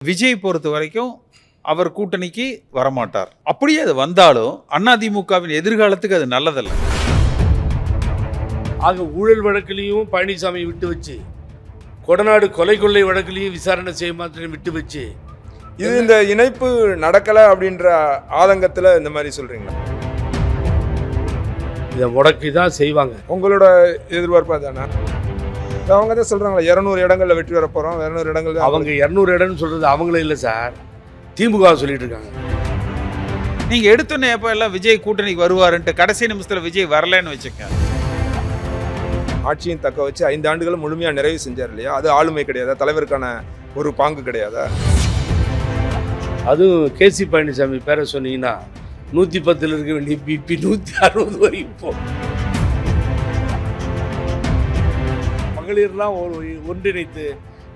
விஜய் பொறுத்த வரைக்கும் அவர் கூட்டணிக்கு வரமாட்டார். அப்படியே அது வந்தாலும் அதிமுகவின் எதிர்காலத்துக்கு அது நல்லதல்ல. ஆக ஊழல் வழக்கிலையும் பழனிசாமி விட்டு வச்சு, கொடநாடு கொலை கொள்ளை வழக்கிலையும் விசாரணை செய்ய மாத்திரம் விட்டு வச்சு, இது இந்த இணைப்பு நடக்கலை அப்படின்ற ஆதங்கத்தில் இந்த மாதிரி சொல்றீங்களா? இதை முடக்கி தான் செய்வாங்க. உங்களோட எதிர்பார்ப்பா தானே? அவங்க தான் சொல்றாங்களா 200 இடங்கள்ல வெற்றி வர போறோம், 200 இடங்கள். அவங்க 200 இடம்னு சொல்றது அவங்களே இல்லை சார், திமுக சொல்லிட்டு இருக்காங்க. நீங்க எடுத்தோன்னே எப்ப எல்லாம் விஜய் கூட்டணிக்கு வருவாருன்ட்டு கடைசி நிமிஷத்துல விஜய் வரலன்னு வச்சுக்க. ஆட்சியும் தக்க வச்சு 5 ஆண்டுகள் முழுமையா நிறைவு செஞ்சார் இல்லையா? அது ஆளுமை கிடையாதா? தலைவருக்கான ஒரு பாங்கு கிடையாதா? அதுவும் கேசி பழனிசாமி பேரை சொன்னீங்கன்னா 110 இருக்க வேண்டிய பிபி 160 வரைக்கும் போகும். மகளிர்லாம் ஒன்றிணைத்து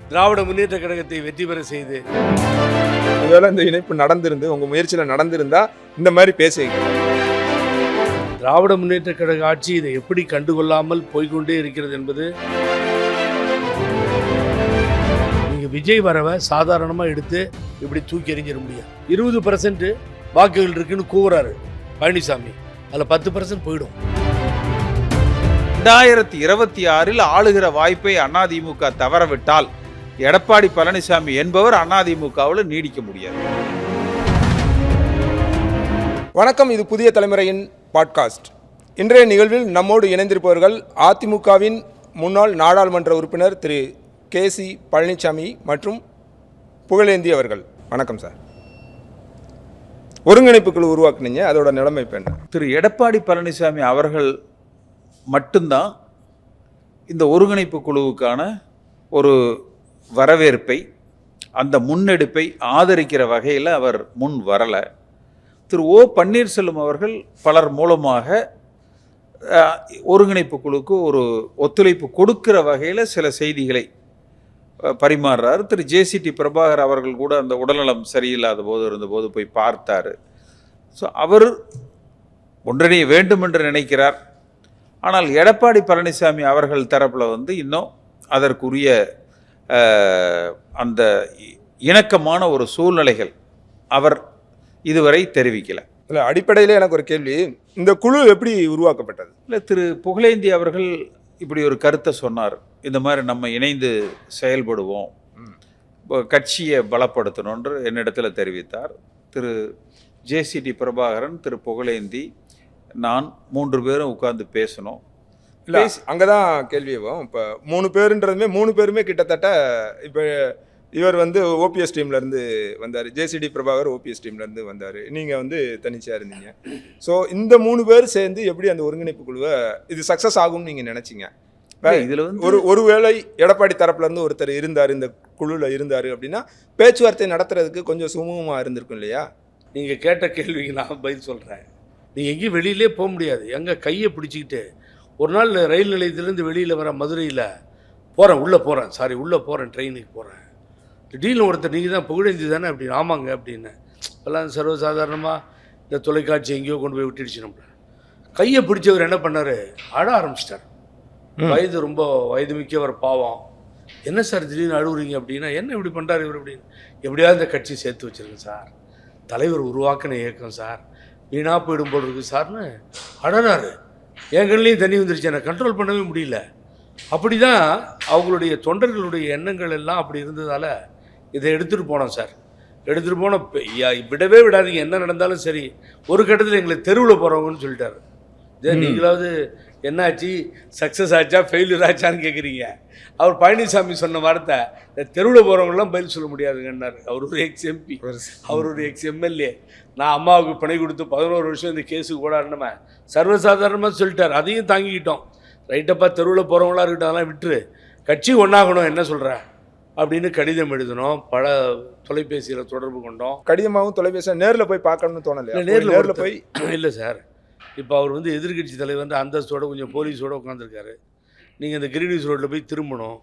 திராவிட முன்னேற்ற கழகத்தை வெற்றி பெற செய்து, ஒருவேளை இந்த இணைப்பு நடந்திருந்து உங்க முயற்சியில நடந்திருந்தா இந்த மாதிரி பேசுவீங்க. திராவிட முன்னேற்ற கழக ஆட்சி இதை எப்படி கண்டுகொள்ளாமல் போய்கொண்டே இருக்கிறது என்பது, நீங்க விஜய் வரவை சாதாரணமா எடுத்து இப்படி தூக்கி எறிஞ்சிட முடியாது. 20% வாக்குகள் இருக்குன்னு கூவுறாரு பழனிசாமி, அதில் 10% போயிடும். 2026 ஆளுகிற வாய்ப்பை அதிமுக தவறவிட்டால் எடப்பாடி பழனிசாமி என்பவர் அதிமுகவில் நீடிக்க முடியாது. வணக்கம், இது புதிய தலைமுறையின் பாட்காஸ்ட். இன்றைய நிகழ்வில் நம்மோடு இணைந்திருப்பவர்கள் அதிமுகவின் முன்னாள் நாடாளுமன்ற உறுப்பினர் திரு கேசி பழனிசாமி மற்றும் புகழேந்தி அவர்கள். வணக்கம் சார். ஒருங்கிணைப்பு குழு உருவாக்குனீங்க, அதோட நிலைமை இப்போ என்ன? திரு எடப்பாடி பழனிசாமி அவர்கள் மட்டும்தான் இந்த ஒருங்கிணைப்பு குழுவுக்கான ஒரு வரவேற்பை, அந்த முன்னெடுப்பை ஆதரிக்கிற வகையில் அவர் முன் வரலை. திரு ஓ பன்னீர்செல்வம் அவர்கள் பலர் மூலமாக ஒருங்கிணைப்பு குழுவுக்கு ஒரு ஒத்துழைப்பு கொடுக்கிற வகையில் சில செய்திகளை பரிமாறுறார். திரு ஜேசிடி பிரபாகர் அவர்கள் கூட அந்த உடல்நலம் சரியில்லாத போது இருந்தபோது போய் பார்த்தார். ஸோ அவர் ஒன்றிணைய வேண்டும் என்று நினைக்கிறார். ஆனால் எடப்பாடி பழனிசாமி அவர்கள் தரப்பில் இன்னும் அதற்குரிய அந்த இணக்கமான ஒரு சூழ்நிலைகள் அவர் இதுவரை தெரிவிக்கலை. இல்லை, அடிப்படையில் எனக்கு ஒரு கேள்வி, இந்த குழு எப்படி உருவாக்கப்பட்டது? இல்லை, திரு புகழேந்தி அவர்கள் இப்படி ஒரு கருத்தை சொன்னார். இந்த மாதிரி நம்ம இணைந்து செயல்படுவோம், கட்சியை பலப்படுத்தணும்ன்று என்னிடத்தில் தெரிவித்தார். திரு ஜேசிடி பிரபாகரன், திரு புகழேந்தி, நான் 3 பேரும் உட்கார்ந்து பேசணும். இல்லை, அங்கே தான் கேள்வியும். இப்போ 3 பேருன்றதுமே 3 பேருமே கிட்டத்தட்ட இப்போ இவர் ஓபிஎஸ் டீம்லேருந்து வந்தார், ஜேசிடி பிரபாகர் ஓபிஎஸ் டீம்லேருந்து வந்தார், நீங்கள் தனிச்சியாக இருந்தீங்க. ஸோ இந்த 3 பேர் சேர்ந்து எப்படி அந்த ஒருங்கிணைப்பு குழுவை இது சக்ஸஸ் ஆகும்னு நீங்கள் நினச்சிங்க? இதில் ஒருவேளை எடப்பாடி தரப்புலேருந்து ஒருத்தர் இருந்தார், இந்த குழுவில் இருந்தார் அப்படின்னா பேச்சுவார்த்தை நடத்துறதுக்கு கொஞ்சம் சுமூகமாக இருந்திருக்கும் இல்லையா? நீங்கள் கேட்ட கேள்விக்கு நான் பதில் சொல்கிறேன். நீங்கள் எங்கேயும் வெளியிலே போக முடியாது. எங்கள் கையை பிடிச்சிக்கிட்டு ஒரு நாள் ரயில் நிலையத்திலேருந்து வெளியில் வர மதுரையில் உள்ளே போகிறேன் ட்ரெயினுக்கு போகிறேன். திடீர்னு ஒருத்தர், நீங்கள் தான் புகழேந்தி தானே அப்படின்னு. ஆமாங்க அப்படின்னு. எல்லாம் சர்வசாதாரணமாக இந்த தொலைக்காட்சி எங்கேயோ கொண்டு போய் விட்டுடுச்சு. நம்மள கையை பிடிச்சவர் என்ன பண்ணார், அழ ஆரம்பிச்சிட்டார். ரொம்ப வயது மிக்கவர், பாவம். என்ன சார் திடீர்னு அழுவுறீங்க அப்படின்னா, என்ன இப்படி பண்ணுறாரு இவர் அப்படின்னு. எப்படியாவது இந்த கட்சி சேர்த்து வச்சுருங்க சார், தலைவர் உருவாக்கின இயக்கம் சார், வீணாக போயிடும் போல் இருக்குது சார்னு அழறாரு. என் கண்ணிலையும் தண்ணி வந்துருச்சு, என்னை கண்ட்ரோல் பண்ணவே முடியல. அப்படி தான் அவங்களுடைய தொண்டர்களுடைய எண்ணங்கள் எல்லாம் அப்படி இருந்ததால் இதை எடுத்துகிட்டு போனோம் சார். எடுத்துகிட்டு போன விடவே விடாதீங்க, என்ன நடந்தாலும் சரி. ஒரு கட்டத்தில் எங்களை தெருவில் போகிறவங்கன்னு சொல்லிட்டாரு. நீங்களாவது என்னாச்சு, சக்ஸஸ் ஆச்சா ஃபெயிலியர் ஆச்சான்னு கேட்குறீங்க. அவர் பழனிசாமி சொன்ன வார்த்தை, இந்த தெருவில் போகிறவங்களாம் பதில் சொல்ல முடியாதுங்கன்னார். அவர் ஒரு எக்ஸ்-எம்பி, அவர் ஒரு எக்ஸ்-எம்எல்ஏ. நான் அம்மாவுக்கு பணி கொடுத்து 11 வருஷம் இந்த கேஸுக்கு போடாருன்னு சர்வசாதாரணமாக சொல்லிட்டார். அதையும் தாங்கிக்கிட்டோம். ரைட்டப்பா, தெருவில் போகிறவங்களா இருக்கட்டும், அதெல்லாம் விட்டுரு, கட்சி ஒன்றாகணும், என்ன சொல்கிறேன் அப்படின்னு கடிதம் எழுதணும். பல தொலைபேசியில் தொடர்பு கொண்டோம். கடிதமாகவும் தொலைபேசியில் நேரில் போய் பார்க்கணும்னு தோணலை? நேரில் போய் இல்லை சார். இப்போ அவர் எதிர்கட்சி தலைவர் அந்தஸ்தோட கொஞ்சம் போலீஸோடு உட்காந்துருக்காரு. நீங்கள் இந்த கிரிடிஸ் ரோட்டில் போய் திரும்பணும்.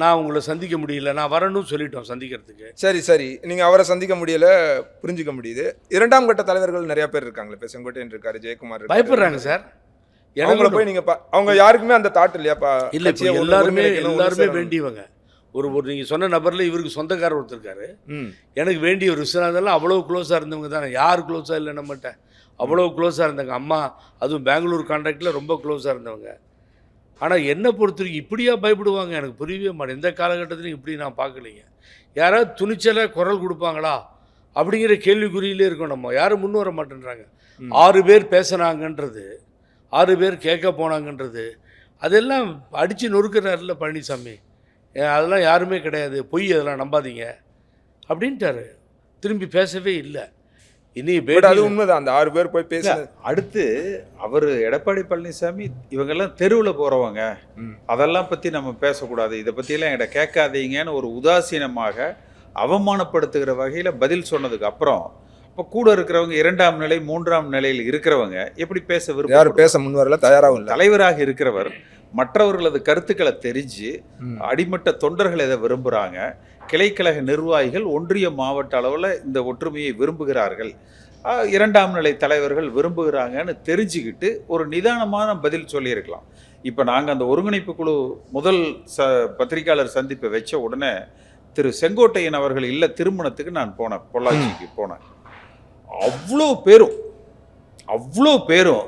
நான் உங்களை சந்திக்க முடியல, நான் வரணும்னு சொல்லிட்டோம் சந்திக்கிறதுக்கு. சரி, நீங்கள் அவரை சந்திக்க முடியல, புரிஞ்சிக்க முடியுது. 2ஆம் கட்ட தலைவர்கள் நிறையா பேர் இருக்காங்களே, இப்போ செங்கோட்டையன் இருக்காரு, ஜெயக்குமார், பயப்படுறாங்க சார். அவங்கள போய் நீங்கள் அவங்க யாருக்குமே அந்த தாட் இல்லையாப்பா? இல்லை, எல்லாருமே வேண்டியவங்க. ஒரு நீங்கள் சொன்ன நபரில் இவருக்கு சொந்தக்காரர் ஒருத்தர் இருக்காரு. ம் எனக்கு வேண்டிய ஒரு விஸ்வநாதெல்லாம் அவ்வளோ க்ளோஸாக இருந்தவங்க தானே. யார் க்ளோஸாக இல்லை நம்மகிட்ட, அவ்வளோ க்ளோஸாக இருந்தாங்க. அம்மா அதுவும் பெங்களூர் கான்ட்ராக்டில் ரொம்ப க்ளோஸாக இருந்தவங்க. ஆனால் என்னை பொறுத்த வரைக்கும் இப்படியா பயப்படுவாங்க எனக்கு புரியவே மாட்டேன். எந்த காலகட்டத்திலையும் இப்படி நான் பார்க்கலைங்க. யாராவது துணிச்சலாக குரல் கொடுப்பாங்களா அப்படிங்கிற கேள்விக்குறியிலே இருக்கோம். நம்ம யாரும் முன் வர மாட்டேன்றாங்க. 6 பேர் பேசுனாங்கன்றது, 6 பேர் கேட்க போனாங்கன்றது, அதெல்லாம் அடித்து நொறுக்கிறாருல பழனிசாமி. அதெல்லாம் யாருமே கிடையாது, பொய், அதெல்லாம் நம்பாதீங்க அப்படின்ட்டாரு. திரும்பி பேசவே இல்லை. இனி அது உண்மைதான். அந்த 6 பேர் போய் பேச அடுத்து அவர் எடப்பாடி பழனிசாமி இவங்கெல்லாம் தெருவில் போகிறவங்க, அதெல்லாம் பற்றி நம்ம பேசக்கூடாது, இதை பற்றியெல்லாம் என்கிட்ட கேட்காதீங்கன்னு ஒரு உதாசீனமாக அவமானப்படுத்துகிற வகையில் பதில் சொன்னதுக்கு அப்புறம் இப்போ கூட இருக்கிறவங்க 2ஆம் நிலை 3ஆம் நிலையில் இருக்கிறவங்க எப்படி பேச யாரும் பேச முன் வரல, தயாராகவும் இல்லை. தலைவராக இருக்கிறவர் மற்றவர்களது கருத்துக்களை தெரிஞ்சு அடிமட்ட தொண்டர்கள் எதை விரும்புகிறாங்க, கிளைக்கழக நிர்வாகிகள் ஒன்றிய மாவட்ட அளவில் இந்த ஒற்றுமையை விரும்புகிறார்கள், 2ஆம் நிலை தலைவர்கள் விரும்புகிறாங்கன்னு தெரிஞ்சுக்கிட்டு ஒரு நிதானமான பதில் சொல்லியிருக்கலாம். இப்போ நாங்கள் அந்த ஒருங்கிணைப்பு குழு முதல் பத்திரிகையாளர் சந்திப்பை வச்ச உடனே திரு செங்கோட்டையன் அவர்கள் இல்ல திருமணத்துக்கு நான் போனேன், பொள்ளாச்சிக்கு போனேன். அவ்வளோ பேரும்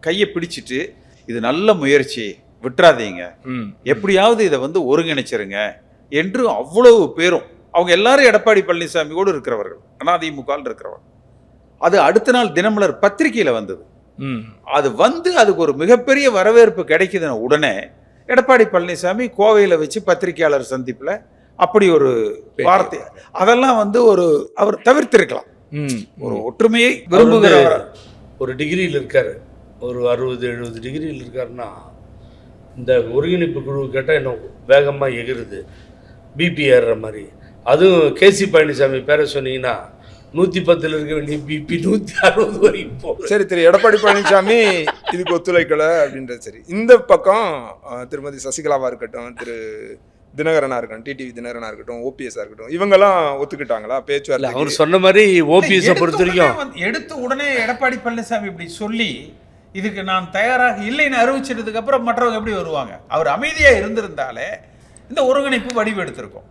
கையை பிடிச்சிட்டு இது நல்ல முயற்சி, விட்டுறாதீங்க, எப்படியாவது இதை ஒருங்கிணைச்சிருங்க என்று அவ்வளவு பேரும், அவங்க எல்லாரும் எடப்பாடி பழனிசாமியோடு இருக்கிறவர்கள், அதிமுகவில் இருக்கிறவர்கள். அது அடுத்த நாள் தினமலர் பத்திரிகையில் வந்தது. அது அதுக்கு ஒரு மிகப்பெரிய வரவேற்பு கிடைக்குதுன்னு உடனே எடப்பாடி பழனிசாமி கோவையில் வச்சு பத்திரிகையாளர் சந்திப்பில் அப்படி ஒரு வார்த்தை, அதெல்லாம் ஒரு அவர் தவிர்த்திருக்கலாம். ஒரு ஒற்றுமையை விரும்புகிறவர், ஒரு டிகிரியில் இருக்கார், ஒரு 60-70 டிகிரியில் இருக்காருன்னா இந்த ஒருங்கிணைப்பு குழு கேட்டால் இன்னும் வேகமாக எகிருது, பிபி ஏறுற மாதிரி. அதுவும் கேசி பழனிசாமி பேரை சொன்னீங்கன்னா 110 இருக்க வேண்டிய பிபி 160 வரைக்கும் போகும். சரி, திரு எடப்பாடி பழனிசாமி இதுக்கு ஒத்துழைக்கலை அப்படின்றது சரி. இந்த பக்கம் திருமதி சசிகலாவாக இருக்கட்டும், திரு தினகரனா இருக்கட்டும், டிடிவி தினகரனா இருக்கட்டும், ஓபிஎஸ்ஸாக இருக்கட்டும், இவங்கெல்லாம் ஒத்துக்கிட்டாங்களா பேச்சுவார்த்தை? அவர் சொன்ன மாதிரி ஓபிஎஸ்ஸை பொறுத்த வரைக்கும் எடுத்து உடனே எடப்பாடி பழனிசாமி இப்படி சொல்லி இதுக்கு நான் தயாராக இல்லைன்னு அறிவிச்சிட்டதுக்கு அப்புறம் மற்றவங்க எப்படி வருவாங்க? அவர் அமைதியாக இருந்திருந்தாலே இந்த ஒருங்கிணைப்பு வடிவு எடுத்திருக்கும்.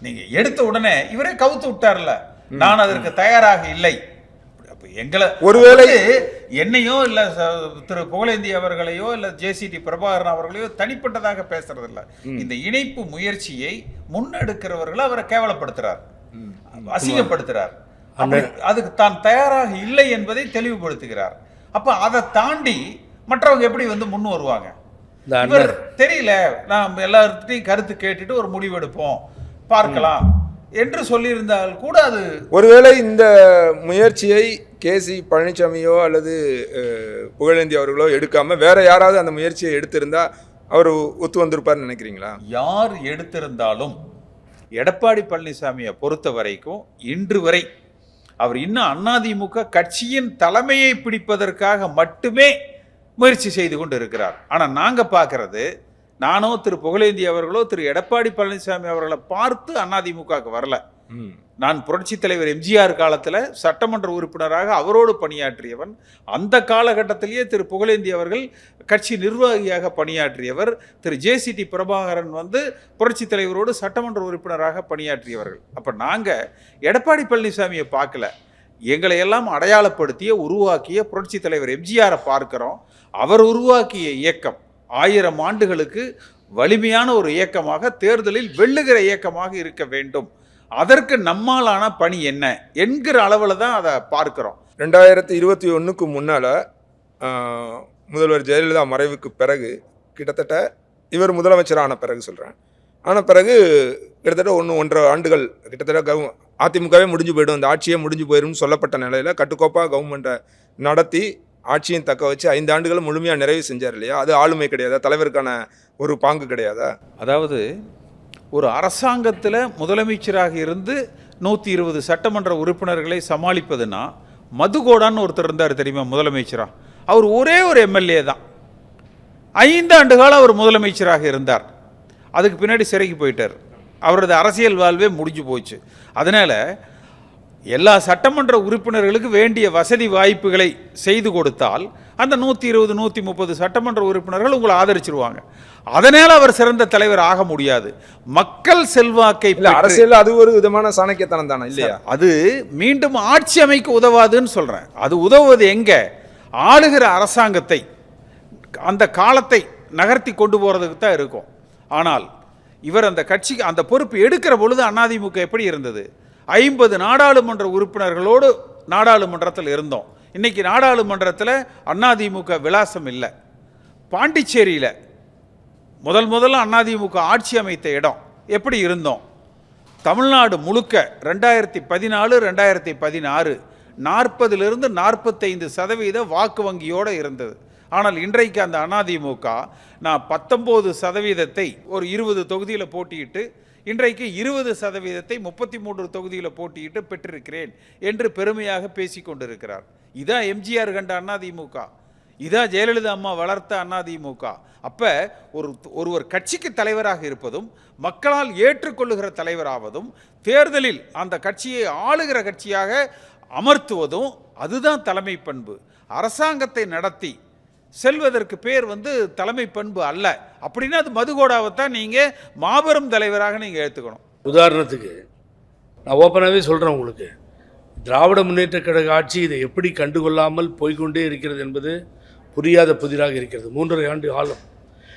நீங்க எடுத்த உடனே இவரே கவுத்து விட்டார்ல, நான் அதற்கு தயாராக இல்லை. எங்களை ஒருவேளை என்னையோ இல்ல திரு புகழேந்தி அவர்களையோ இல்ல ஜேசிடி பிரபாகரன் அவர்களையோ தனிப்பட்டதாக பேசுறது இல்ல, இந்த இணைப்பு முயற்சியை முன்னெடுக்கிறவர்களை அவரை கேவலப்படுத்துறார், அசிங்கப்படுத்துறார், அதுக்கு தான் தயாராக இல்லை என்பதை தெளிவுபடுத்துகிறார். அப்ப அதை தாண்டி மற்றவங்க எப்படி முன் வருவாங்க? தெரியல, நாம் எல்லார்கிட்டையும் கருத்து கேட்டுட்டு ஒரு முடிவெடுப்போம், பார்க்கலாம் என்று சொல்லியிருந்தால் கூட அது ஒருவேளை இந்த முயற்சியை கேசி பழனிசாமியோ அல்லது புகழேந்தி அவர்களோ எடுக்காம வேற யாராவது அந்த முயற்சியை எடுத்திருந்தா அவர் ஒத்து வந்திருப்பார்னு நினைக்கிறீங்களா? யார் எடுத்திருந்தாலும் எடப்பாடி பழனிசாமியை பொறுத்த வரைக்கும் இன்று வரை அவர் இன்னும் அதிமுக கட்சியின் தலைமையை பிடிப்பதற்காக மட்டுமே முயற்சி செய்து கொண்டு இருக்கிறார். ஆனால் நாங்கள் பார்க்கறது, நானோ திரு புகழேந்தி அவர்களோ திரு எடப்பாடி பழனிசாமி அவர்களை பார்த்து அதிமுகவுக்கு வரல. நான் புரட்சி தலைவர் எம்ஜிஆர் காலத்தில் சட்டமன்ற உறுப்பினராக அவரோடு பணியாற்றியவன். அந்த காலகட்டத்திலேயே திரு புகழேந்தி அவர்கள் கட்சி நிர்வாகியாக பணியாற்றியவர். திரு ஜேசிடி பிரபாகரன் புரட்சி தலைவரோடு சட்டமன்ற உறுப்பினராக பணியாற்றியவர்கள். அப்போ நாங்கள் எடப்பாடி பழனிசாமியை பார்க்கல, எங்களை எல்லாம் அடையாளப்படுத்திய உருவாக்கிய புரட்சி தலைவர் எம்ஜிஆரை பார்க்கிறோம். அவர் உருவாக்கிய இயக்கம் 1000 ஆண்டுகளுக்கு வலிமையான ஒரு இயக்கமாக, தேர்தலில் வெல்லுகிற இயக்கமாக இருக்க வேண்டும். அதற்கு நம்மாலான பணி என்ன என்கிற அளவில் தான் அதை பார்க்கிறோம். 2021க்கு முன்னால் முதல்வர் ஜெயலலிதா மறைவுக்கு பிறகு கிட்டத்தட்ட இவர் முதலமைச்சரான பிறகு சொல்கிறேன், ஆன பிறகு கிட்டத்தட்ட 1-1.5 ஆண்டுகள் கிட்டத்தட்ட அதிமுகவே முடிஞ்சு போயிடும், இந்த ஆட்சியே முடிஞ்சு போயிடும்னு சொல்லப்பட்ட நிலையில் கட்டுக்கோப்பாக கவர்மெண்ட்டை நடத்தி ஆட்சியும் தக்க வச்சு 5 ஆண்டுகள் முழுமையாக நிறைவு செஞ்சார் இல்லையா? அது ஆளுமை கிடையாதா? தலைவருக்கான ஒரு பாங்கு கிடையாதா? அதாவது ஒரு அரசாங்கத்தில் முதலமைச்சராக இருந்து 120 சட்டமன்ற உறுப்பினர்களை சமாளிப்பதுன்னா, மதுகோடான்னு ஒருத்தர் இருந்தார் தெரியுமா முதலமைச்சராக, அவர் ஒரே ஒரு எம்எல்ஏ தான், 5 ஆண்டு காலம் அவர் முதலமைச்சராக இருந்தார். அதுக்கு பின்னாடி சிறைக்கு போயிட்டார், அவரது அரசியல் வாழ்வே முடிஞ்சு போச்சு. அதனால் எல்லா சட்டமன்ற உறுப்பினர்களுக்கு வேண்டிய வசதி வாய்ப்புகளை செய்து கொடுத்தால் அந்த 120 130 சட்டமன்ற உறுப்பினர்கள் உங்களை ஆதரிச்சிருவாங்க. அதனால அவர் சிறந்த தலைவர் ஆக முடியாது. மக்கள் செல்வாக்கை இல்ல அரசியல் அது ஒரு விதமான சாணக்கியத்தனம் தானே இல்லையா? அது மீண்டும் ஆட்சி அமைக்க உதவாதுன்னு சொல்றேன். அது உதவுவது எங்க? ஆளுகிற அரசாங்கத்தை அந்த காலத்தை நகர்த்தி கொண்டு போறதுக்கு தான் இருக்கும். ஆனால் இவர் அந்த கட்சிக்கு அந்த பொறுப்பு எடுக்கிற பொழுது அதிமுக எப்படி இருந்தது? 50 நாடாளுமன்ற உறுப்பினர்களோடு நாடாளுமன்றத்தில் இருந்தோம். இன்னைக்கு நாடாளுமன்றத்தில் அதிமுக விலாசம் இல்லை. பாண்டிச்சேரியில் முதல்ல அதிமுக ஆட்சி அமைத்த இடம் எப்படி இருந்தோம்? தமிழ்நாடு முழுக்க 2014 2016 40லிருந்து 45% வாக்கு வங்கியோடு இருந்தது. ஆனால் இன்றைக்கு அந்த அதிமுக நான் 19% ஒரு 20 தொகுதியில் போட்டியிட்டு இன்றைக்கு 20% 33 தொகுதியில் போட்டியிட்டு பெற்றிருக்கிறேன் என்று பெருமையாக பேசி கொண்டிருக்கிறார். இதான் எம்ஜிஆர் கண்ட அதிமுக, இதான் ஜெயலலிதா அம்மா வளர்த்த அதிமுக. அப்போ ஒருவர் கட்சிக்கு தலைவராக இருப்பதும் மக்களால் ஏற்றுக்கொள்ளுகிற தலைவராவதும் தேர்தலில் அந்த கட்சியை ஆளுகிற கட்சியாக அமர்த்துவதும் அதுதான் தலைமை பண்பு. அரசாங்கத்தை நடத்தி செல்வதற்கு பேர் தலைமை பண்பு அல்ல. அப்படின்னா அது மதுகோடாவைத்தான் நீங்கள் மாபெரும் தலைவராக நீங்கள் எடுத்துக்கணும். உதாரணத்துக்கு நான் ஓப்பனாகவே சொல்கிறேன் உங்களுக்கு, திராவிட முன்னேற்ற கழக ஆட்சி இதை எப்படி கண்டுகொள்ளாமல் போய்கொண்டே இருக்கிறது என்பது புரியாத புதிராக இருக்கிறது. 3.5 ஆண்டு காலம்.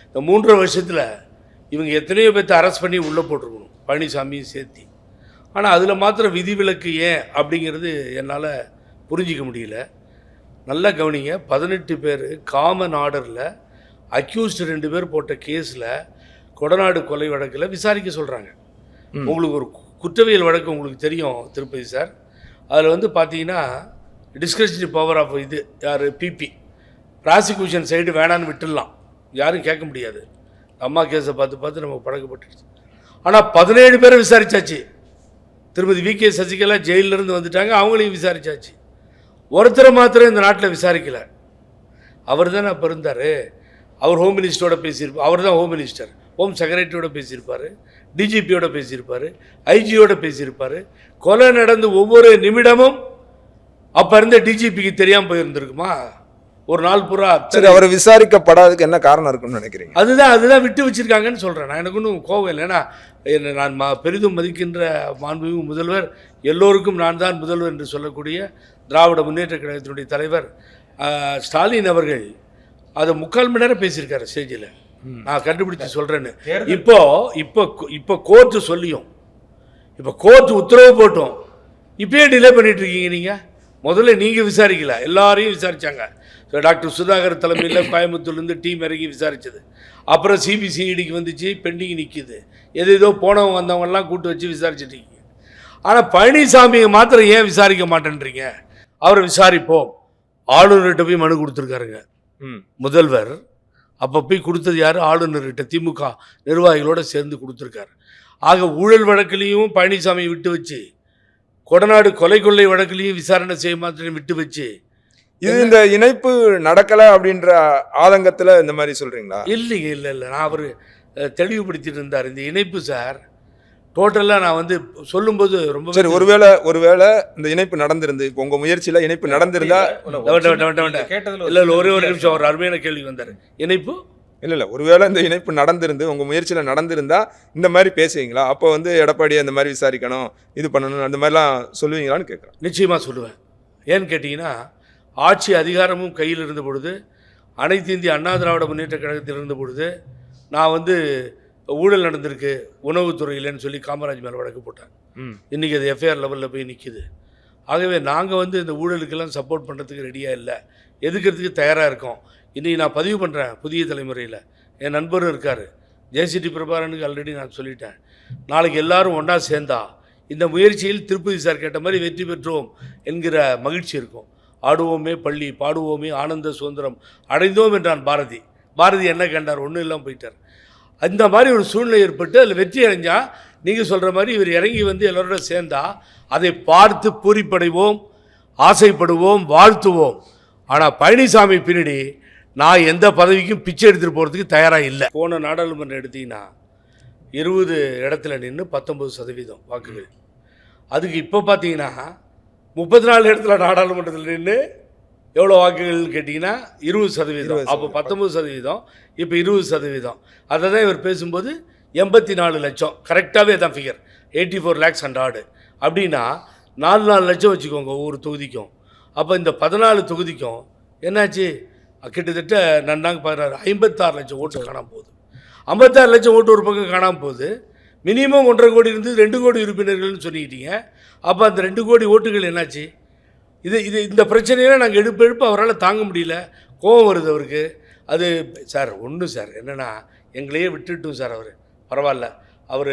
இந்த 3.5 வருஷத்தில் இவங்க எத்தனையோ பேர்த்தை அரெஸ்ட் பண்ணி உள்ளே போட்டிருக்கணும், பழனிசாமியும் சேர்த்தி. ஆனால் அதில் மாத்திரம் விதிவிலக்கு ஏன் அப்படிங்கிறது என்னால் புரிஞ்சிக்க முடியல. நல்லா கவனிங்க, 18 பேர் காமன் ஆர்டரில் அக்யூஸ்டு 2 பேர் போட்ட கேஸில் கொடநாடு கொலை வழக்கில் விசாரிக்க சொல்கிறாங்க. உங்களுக்கு ஒரு குற்றவியல் வழக்கு உங்களுக்கு தெரியும் திருப்பதி சார். அதில் பார்த்தீங்கன்னா டிஸ்கிரிஷனரி பவர் ஆஃப் இது யார் பிபி ப்ராசிக்யூஷன் சைடு வேணான்னு விட்டுடலாம், யாரும் கேட்க முடியாது. அம்மா கேஸை பார்த்து நம்ம பழக்கப்பட்டுருச்சு. ஆனால் 17 பேரை விசாரித்தாச்சு. திருமதி வி.கே. சசிகலா ஜெயிலிருந்து வந்துட்டாங்க, அவங்களையும் விசாரித்தாச்சு. ஒருத்தரை மாத்திரம் இந்த நாட்டில் விசாரிக்கலை. அவர் தானே அப்போ இருந்தார். அவர் ஹோம் மினிஸ்டரோட பேசியிருப்பார். அவர் தான் ஹோம் மினிஸ்டர். ஹோம் செக்ரட்டரியோட பேசியிருப்பார், டிஜிபியோட பேசியிருப்பார், ஐஜியோட பேசியிருப்பார். கொலை நடந்து ஒவ்வொரு நிமிடமும் அப்போ இருந்த டிஜிபிக்கு தெரியாமல் போயிருந்துருக்குமா? ஒரு நாள் பூரா சரி, அவர் விசாரிக்கப்படாததுக்கு என்ன காரணம் இருக்குன்னு நினைக்கிறீங்க? அதுதான் விட்டு வச்சிருக்காங்கன்னு சொல்கிறேன். நான் எனக்கு ஒன்றும் கோவம் இல்லை. ஏன்னா நான் பெரிதும் மதிக்கின்ற மாண்புமிகு முதல்வர், எல்லோருக்கும் நான் தான் முதல்வர் என்று சொல்லக்கூடிய திராவிட முன்னேற்ற கழகத்தினுடைய தலைவர் ஸ்டாலின் அவர்கள் அதை 3/4 மணி நேரம் பேசியிருக்காரு ஸ்டேஜில். நான் கண்டுபிடிச்சி சொல்கிறேன்னு. இப்போ கோர்ட்டு சொல்லியும், இப்போ கோர்ட்டு உத்தரவு போட்டோம், இப்பயே டிலே பண்ணிட்டு இருக்கீங்க. நீங்கள் முதல்ல நீங்கள் விசாரிக்கல, எல்லாரையும் விசாரித்தாங்க. டாக்டர் சுதாகர் தலைமையில் கோயம்புத்தூர்லேருந்து டீம் இறங்கி விசாரித்தது. அப்புறம் சிபிசிஐடிக்கு வந்துச்சு, பெண்டிங் நிற்கிது. ஏதோ போனவங்க வந்தவங்கெல்லாம் கூட்டு வச்சு விசாரிச்சுட்டு இருக்கீங்க. ஆனால் பழனிசாமியை மாத்திரம் ஏன் விசாரிக்க மாட்டேன்றீங்க? அவரை விசாரிப்போம். ஆளுநர்கிட்ட போய் மனு கொடுத்துருக்காருங்க முதல்வர். அப்போ போய் கொடுத்தது யார்? ஆளுநர்கிட்ட திமுக நிர்வாகிகளோடு சேர்ந்து கொடுத்துருக்காரு. ஆக ஊழல் வழக்கிலையும் பழனிசாமியை விட்டு வச்சு, கொடநாடு கொலை கொள்ளை வழக்கிலையும் விசாரணை செய்ய மாத்திரம் விட்டு வச்சு, இது இந்த இணைப்பு நடக்கலை அப்படின்ற ஆதங்கத்தில் இந்த மாதிரி சொல்கிறீங்களா? இல்லைங்க, இல்லை. நான் அவர் தெளிவுபடுத்திட்டு இருந்தார். இந்த இணைப்பு சார் டோட்டலாக நான் சொல்லும்போது ரொம்ப சரி, ஒருவேளை இந்த இணைப்பு நடந்திருந்து, இப்போ உங்கள் முயற்சியில் இணைப்பு நடந்திருந்தா இல்லை ஒரே ஒரு நிமிஷம், ஒரு அருமையான கேள்வி வந்தார். இணைப்பு இல்லை ஒருவேளை இந்த இணைப்பு நடந்திருந்து, உங்கள் முயற்சியில் நடந்திருந்தா இந்த மாதிரி பேசுவீங்களா? அப்போ எடப்பாடி அந்த மாதிரி விசாரிக்கணும், இது பண்ணணும், அந்த மாதிரிலாம் சொல்லுவீங்களான்னு கேட்குறேன். நிச்சயமாக சொல்லுவேன். ஏன்னு கேட்டிங்கன்னா, ஆட்சி அதிகாரமும் கையில் இருந்த பொழுது, அனைத்து இந்திய அண்ணா திராவிட முன்னேற்ற கழகத்தில் இருந்த பொழுது நான் ஊழல் நடந்திருக்கு உணவுத்துறையிலன்னு சொல்லி காமராஜ் மேலே வழக்கு போட்டேன். இன்றைக்கி அது எஃப்ஐஆர் லெவலில் போய் நிற்கிது. ஆகவே நாங்கள் இந்த ஊழலுக்கெல்லாம் சப்போர்ட் பண்ணுறதுக்கு ரெடியாக இல்லை, எதுக்கிறதுக்கு தயாராக இருக்கோம். இன்றைக்கி நான் பதிவு பண்ணுறேன் புதிய தலைமுறையில். என் நண்பரும் இருக்கார் ஜேசிடி பிரபாகரனுக்கு ஆல்ரெடி நான் சொல்லிட்டேன். நாளைக்கு எல்லாரும் ஒன்றா சேர்ந்தா இந்த முயற்சியில் திருப்பதி சார் கேட்ட மாதிரி வெற்றி பெற்றோம் என்கிற மகிழ்ச்சி இருக்கும். ஆடுவோமே பள்ளி, பாடுவோமே ஆனந்த சுதந்திரம் அடைந்தோம் என்றான் பாரதி. பாரதி என்ன கண்டார்? ஒன்றும் இல்லாமல் போயிட்டார். அந்த மாதிரி ஒரு சூழ்நிலை ஏற்பட்டு அதில் வெற்றி அடைஞ்சால், நீங்கள் சொல்கிற மாதிரி இவர் இறங்கி எல்லோரோட சேர்ந்தா அதை பார்த்து பூரிப்படைவோம், ஆசைப்படுவோம், வாழ்த்துவோம். ஆனால் பழனிசாமி பின்னாடி நான் எந்த பதவிக்கும் பிச்சை எடுத்துகிட்டு போகிறதுக்கு தயாராக இல்லை. போன நாடாளுமன்றம் எடுத்திங்கன்னா 20 இடத்துல நின்று 19% வாக்குகள். அதுக்கு இப்போ பார்த்தீங்கன்னா 34 இடத்துல நாடாளுமன்றத்தில் நின்று எவ்வளோ வாக்குகள் கேட்டிங்கன்னா 20%. அப்போ 19%, இப்போ 20%. அதை தான் இவர் பேசும்போது 84 லட்சம், கரெக்டாகவே தான் ஃபிகர், 84 lakhs and odd. அப்படின்னா 4 லட்சம் வச்சுக்கோங்க ஒவ்வொரு தொகுதிக்கும். அப்போ இந்த 14 தொகுதிக்கும் என்னாச்சு, கிட்டத்தட்ட நன்னாங்க 56 லட்சம் ஓட்டு காணாமல் போகுது. 56 லட்சம் ஓட்டு ஒரு பக்கம் காணாமல் போகுது. மினிமம் 1.5 கோடி இருந்து 2 கோடி உறுப்பினர்கள்னு சொல்லிக்கிட்டீங்க. அப்போ அந்த 2 கோடி ஓட்டுகள் என்னாச்சு? இந்த பிரச்சனையெல்லாம் நாங்கள் எழுப்ப அவரால் தாங்க முடியல, கோபம் வருது அவருக்கு. அது சார் ஒன்று சார் என்னென்னா, எங்களையே விட்டுட்டும் சார் அவர் பரவாயில்ல, அவர்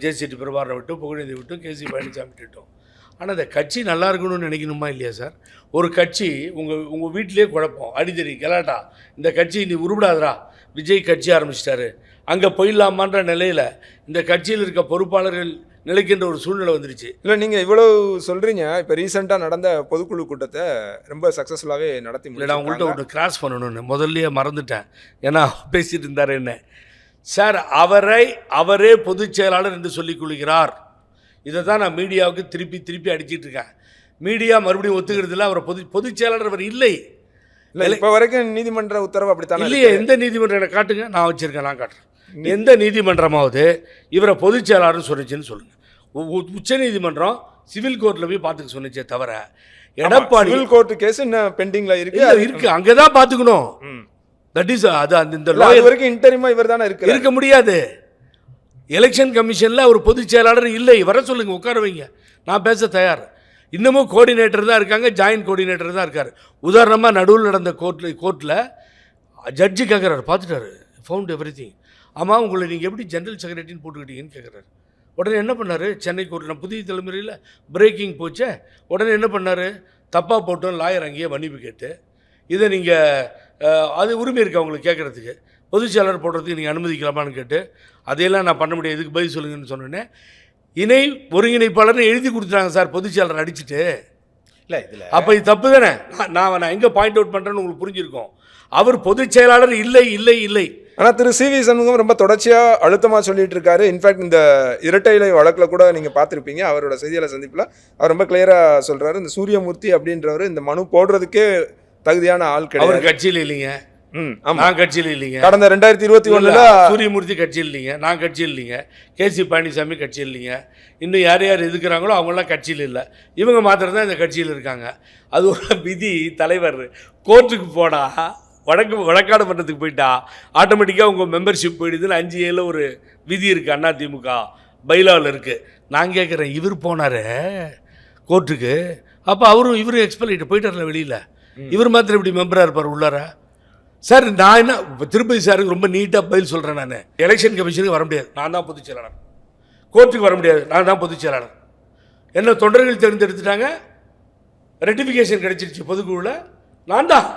ஜேசிடி பிரபாகரை விட்டும், புகழேந்தி விட்டும், கேசி பழனிசாமி விட்டுட்டோம். ஆனால் இந்த கட்சி நல்லா இருக்கணும்னு நினைக்கணுமா இல்லையா சார்? ஒரு கட்சி உங்கள் வீட்டிலே குழப்பம், அடிதடி கலாட்டா, இந்த கட்சி நீ உருவிடாதரா, விஜய் கட்சி ஆரம்பிச்சிட்டாரு, அங்கே போயிடலாமான்ற நிலையில் இந்த கட்சியில் இருக்க பொறுப்பாளர்கள் நிலைக்கின்ற ஒரு சூழ்நிலை வந்துருச்சு. இல்லை, நீங்கள் இவ்வளோ சொல்கிறீங்க. இப்போ ரீசெண்டாக நடந்த பொதுக்குழு கூட்டத்தை ரொம்ப சக்ஸஸ்ஃபுல்லாகவே நடத்தி முடியல. நான் உங்கள்கிட்ட ஒன்று கிராஸ் பண்ணணும்னு முதல்லையே மறந்துட்டேன், ஏன்னா பேசிகிட்டு இருந்தார் என்ன சார். அவரே பொதுச் செயலாளர் என்று சொல்லிக் கொள்கிறார். இதை தான் நான் மீடியாவுக்கு திருப்பி அடிச்சிட்டு இருக்கேன். மீடியா மறுபடியும் ஒத்துக்கிறது இல்லை, அவரை பொதுச் செயலாளர் அவர் இல்லை. இப்போ வரைக்கும் நீதிமன்ற உத்தரவு அப்படித்தான் இல்லையே. எந்த நீதிமன்றம் எனக்கு காட்டுங்க, நான் வச்சுருக்கேன், நான் காட்டுறேன். எந்த நீதிமன்றமாவது இவரை பொதுச் செயலாளர்னு சொன்னிச்சுன்னு சொல்லுங்கள். உச்ச நீதிமன்றம் சிவில் கோர்ட்டில் போய் பார்த்துக்க சொன்னிச்சே தவிர, எடப்பாடி சிவில் கோர்ட் கேஸ் என்ன பெண்டிங்கில் இருக்கு, அங்கே தான் பார்த்துக்கணும். தட் இஸ் அது அந்த வரைக்கும் இன்டரிமா இவர் தானே இருக்க முடியாது. எலெக்ஷன் கமிஷனில் அவர் பொதுச் செயலாளர் இல்லை. வர சொல்லுங்கள், உட்கார வைங்க, நான் பேச தயார். இன்னமும் கோஆர்டினேட்டர் தான் இருக்காங்க, ஜாயின்ட் கோஆர்டினேட்டர் தான் இருக்கார். உதாரணமாக நடுவில் நடந்த கோர்ட்டில் ஜட்ஜி கேட்குறாரு, பார்த்துட்டாரு, ஃபவுண்ட் எவ்ரி திங். ஆமாம், உங்களை நீங்கள் எப்படி ஜென்ரல் செக்ரட்டரின்னு போட்டுக்கிட்டீங்கன்னு கேட்குறாரு. உடனே என்ன பண்ணார், சென்னை கோர்ட்டில் புதிய தலைமுறையில் பிரேக்கிங் போச்சே, உடனே என்ன பண்ணார், தப்பாக போட்டோம், லாயர் அங்கேயே மன்னிப்பு கேட்டு, இதை நீங்கள் அது உரிமை இருக்குது அவங்களுக்கு கேட்குறதுக்கு, பொதுச் செயலாளர் போடுறதுக்கு நீங்கள் அனுமதிக்கலாமான்னு கேட்டு, அதையெல்லாம் நான் பண்ண முடியாது, இதுக்கு பதில் சொல்லுங்கன்னு சொன்னோன்னே, இணை ஒருங்கிணைப்பாளர்னு எழுதி கொடுத்துட்டாங்க சார் பொதுச் செயலாளர் அடிச்சுட்டு. இல்லை இதில் அப்போ இது தப்பு தானே? நான் எங்கே பாயிண்ட் அவுட் பண்ணுறேன்னு உங்களுக்கு புரிஞ்சிருக்கோம். அவர் பொதுச் செயலாளர் இல்லை. ஆனால் திரு சி வி சண்முகம் ரொம்ப தொடர்ச்சியாக அழுத்தமாக சொல்லிட்டு இருக்காரு. இன்ஃபேக்ட் இந்த இரட்டை இலை வழக்கில் கூட நீங்கள் பார்த்துருப்பீங்க, அவரோட செய்தியாளர் சந்திப்பில் அவர் ரொம்ப கிளியராக சொல்கிறாரு, இந்த சூரியமூர்த்தி அப்படின்றவர் இந்த மனு போடுறதுக்கே தகுதியான ஆள் கிடையாது. அவர் கட்சியில் இல்லைங்க, நான் கட்சியில் இல்லைங்க. கடந்த 2021 சூரியமூர்த்தி கட்சியில் இல்லைங்க, நான் கட்சியில் இல்லைங்க, கேசி பழனிசாமி கட்சியில் இல்லைங்க, இன்னும் யார் எதுக்குறாங்களோ அவங்களாம் கட்சியில் இல்லை. இவங்க மாத்திரம் தான் இந்த கட்சியில் இருக்காங்க. அது ஒரு விதி. தலைவர் கோர்ட்டுக்கு போனால், வழக்காடு மன்றத்துக்கு போயிட்டா ஆட்டோமேட்டிக்காக உங்கள் மெம்பர்ஷிப் போயிடுதுன்னு 5A ஒரு விதி இருக்குது, அதிமுக பைலாவில் இருக்குது. நான் கேட்குறேன், இவர் போனார் கோர்ட்டுக்கு, அப்போ இவரும் எக்ஸ்பெல் போயிட்டார்ல வெளியில், இவர் மாத்திரம் இப்படி மெம்பராக இருப்பார் உள்ளார சார். நான் என்ன திருப்பதி சாருக்கு ரொம்ப நீட்டாக பதில் சொல்கிறேன். நான் எலெக்ஷன் கமிஷனுக்கு வர முடியாது, நான் தான் பொதுச் செயலாளர். கோர்ட்டுக்கு வர முடியாது, நான் தான் பொதுச் செயலாளர். என்ன தொண்டர்கள் தேர்ந்தெடுத்துட்டாங்க, ரெட்டிஃபிகேஷன் கிடைச்சிருச்சு பொதுக்குழுவில், நான் தான்.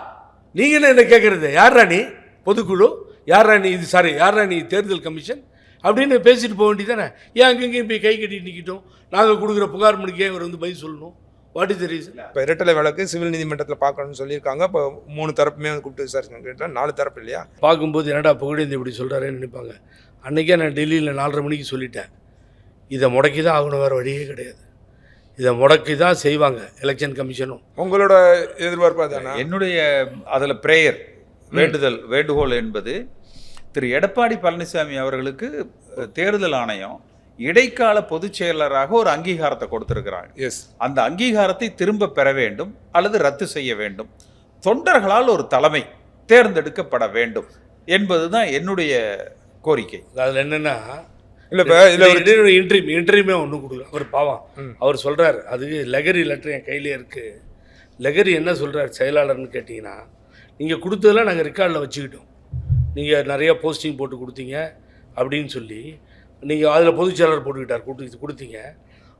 நீங்கள் என்ன கேட்குறது, யார் ராணி பொதுக்குழு, யார் ராணி இது, சாரி யார் ராணி தேர்தல் கமிஷன் அப்படின்னு பேசிட்டு போக வேண்டியதானே? ஏன் அங்கங்கேயும் போய் கை கட்டிட்டு நிற்கிட்டோம்? நாங்கள் கொடுக்குற புகார் மணிக்கே அவர் பதில் சொல்லணும். What is the reason? இப்போ இரட்டலை வழக்கு சிவில் நீதிமன்றத்தில் பார்க்கணும்னு சொல்லியிருக்காங்க. இப்போ 3 தரப்புமே கூப்பிட்டு விசாரிச்சு கேட்டால் 4 தரப்பு இல்லையா? பார்க்கும்போது என்னடா புகழேந்தி இப்படி சொல்கிறாருன்னு நினைப்பாங்க. அன்றைக்கே நான் டெல்லியில் 4:30 மணிக்கு சொல்லிட்டேன், இதை முடக்கி தான் ஆகணும், வேறு வழியே கிடையாது. இதை முடக்கி தான் செய்வாங்க எலெக்ஷன் கமிஷனும். உங்களோட எதிர்பார்ப்பு தானே? என்னுடைய அதில் பிரேயர், வேண்டுகோள் என்பது, திரு எடப்பாடி பழனிசாமி அவர்களுக்கு தேர்தல் ஆணையம் இடைக்கால பொதுச் செயலராக ஒரு அங்கீகாரத்தை கொடுத்திருக்கிறாங்க. எஸ், அந்த அங்கீகாரத்தை திரும்ப பெற வேண்டும் அல்லது ரத்து செய்ய வேண்டும். தொண்டர்களால் ஒரு தலைமை தேர்ந்தெடுக்கப்பட வேண்டும் என்பதுதான் என்னுடைய கோரிக்கை. அதில் என்னென்னா, இன்டர்வியூமே ஒன்று கொடுக்குறேன். அவர் பாவம், அவர் சொல்கிறார், அதுக்கு லெகரி லெட்டர் என் கையிலே இருக்குது. லெகரி என்ன சொல்கிறார் செயலாளர்னு கேட்டிங்கன்னா, நீங்கள் கொடுத்ததெல்லாம் நாங்கள் ரெக்கார்டில் வச்சுக்கிட்டோம், நீங்கள் நிறைய போஸ்டிங் போட்டு கொடுத்தீங்க அப்படின்னு சொல்லி, நீங்கள் அதில் பொதுச் செயலாளர் போட்டுக்கிட்டார் கொடுத்தீங்க.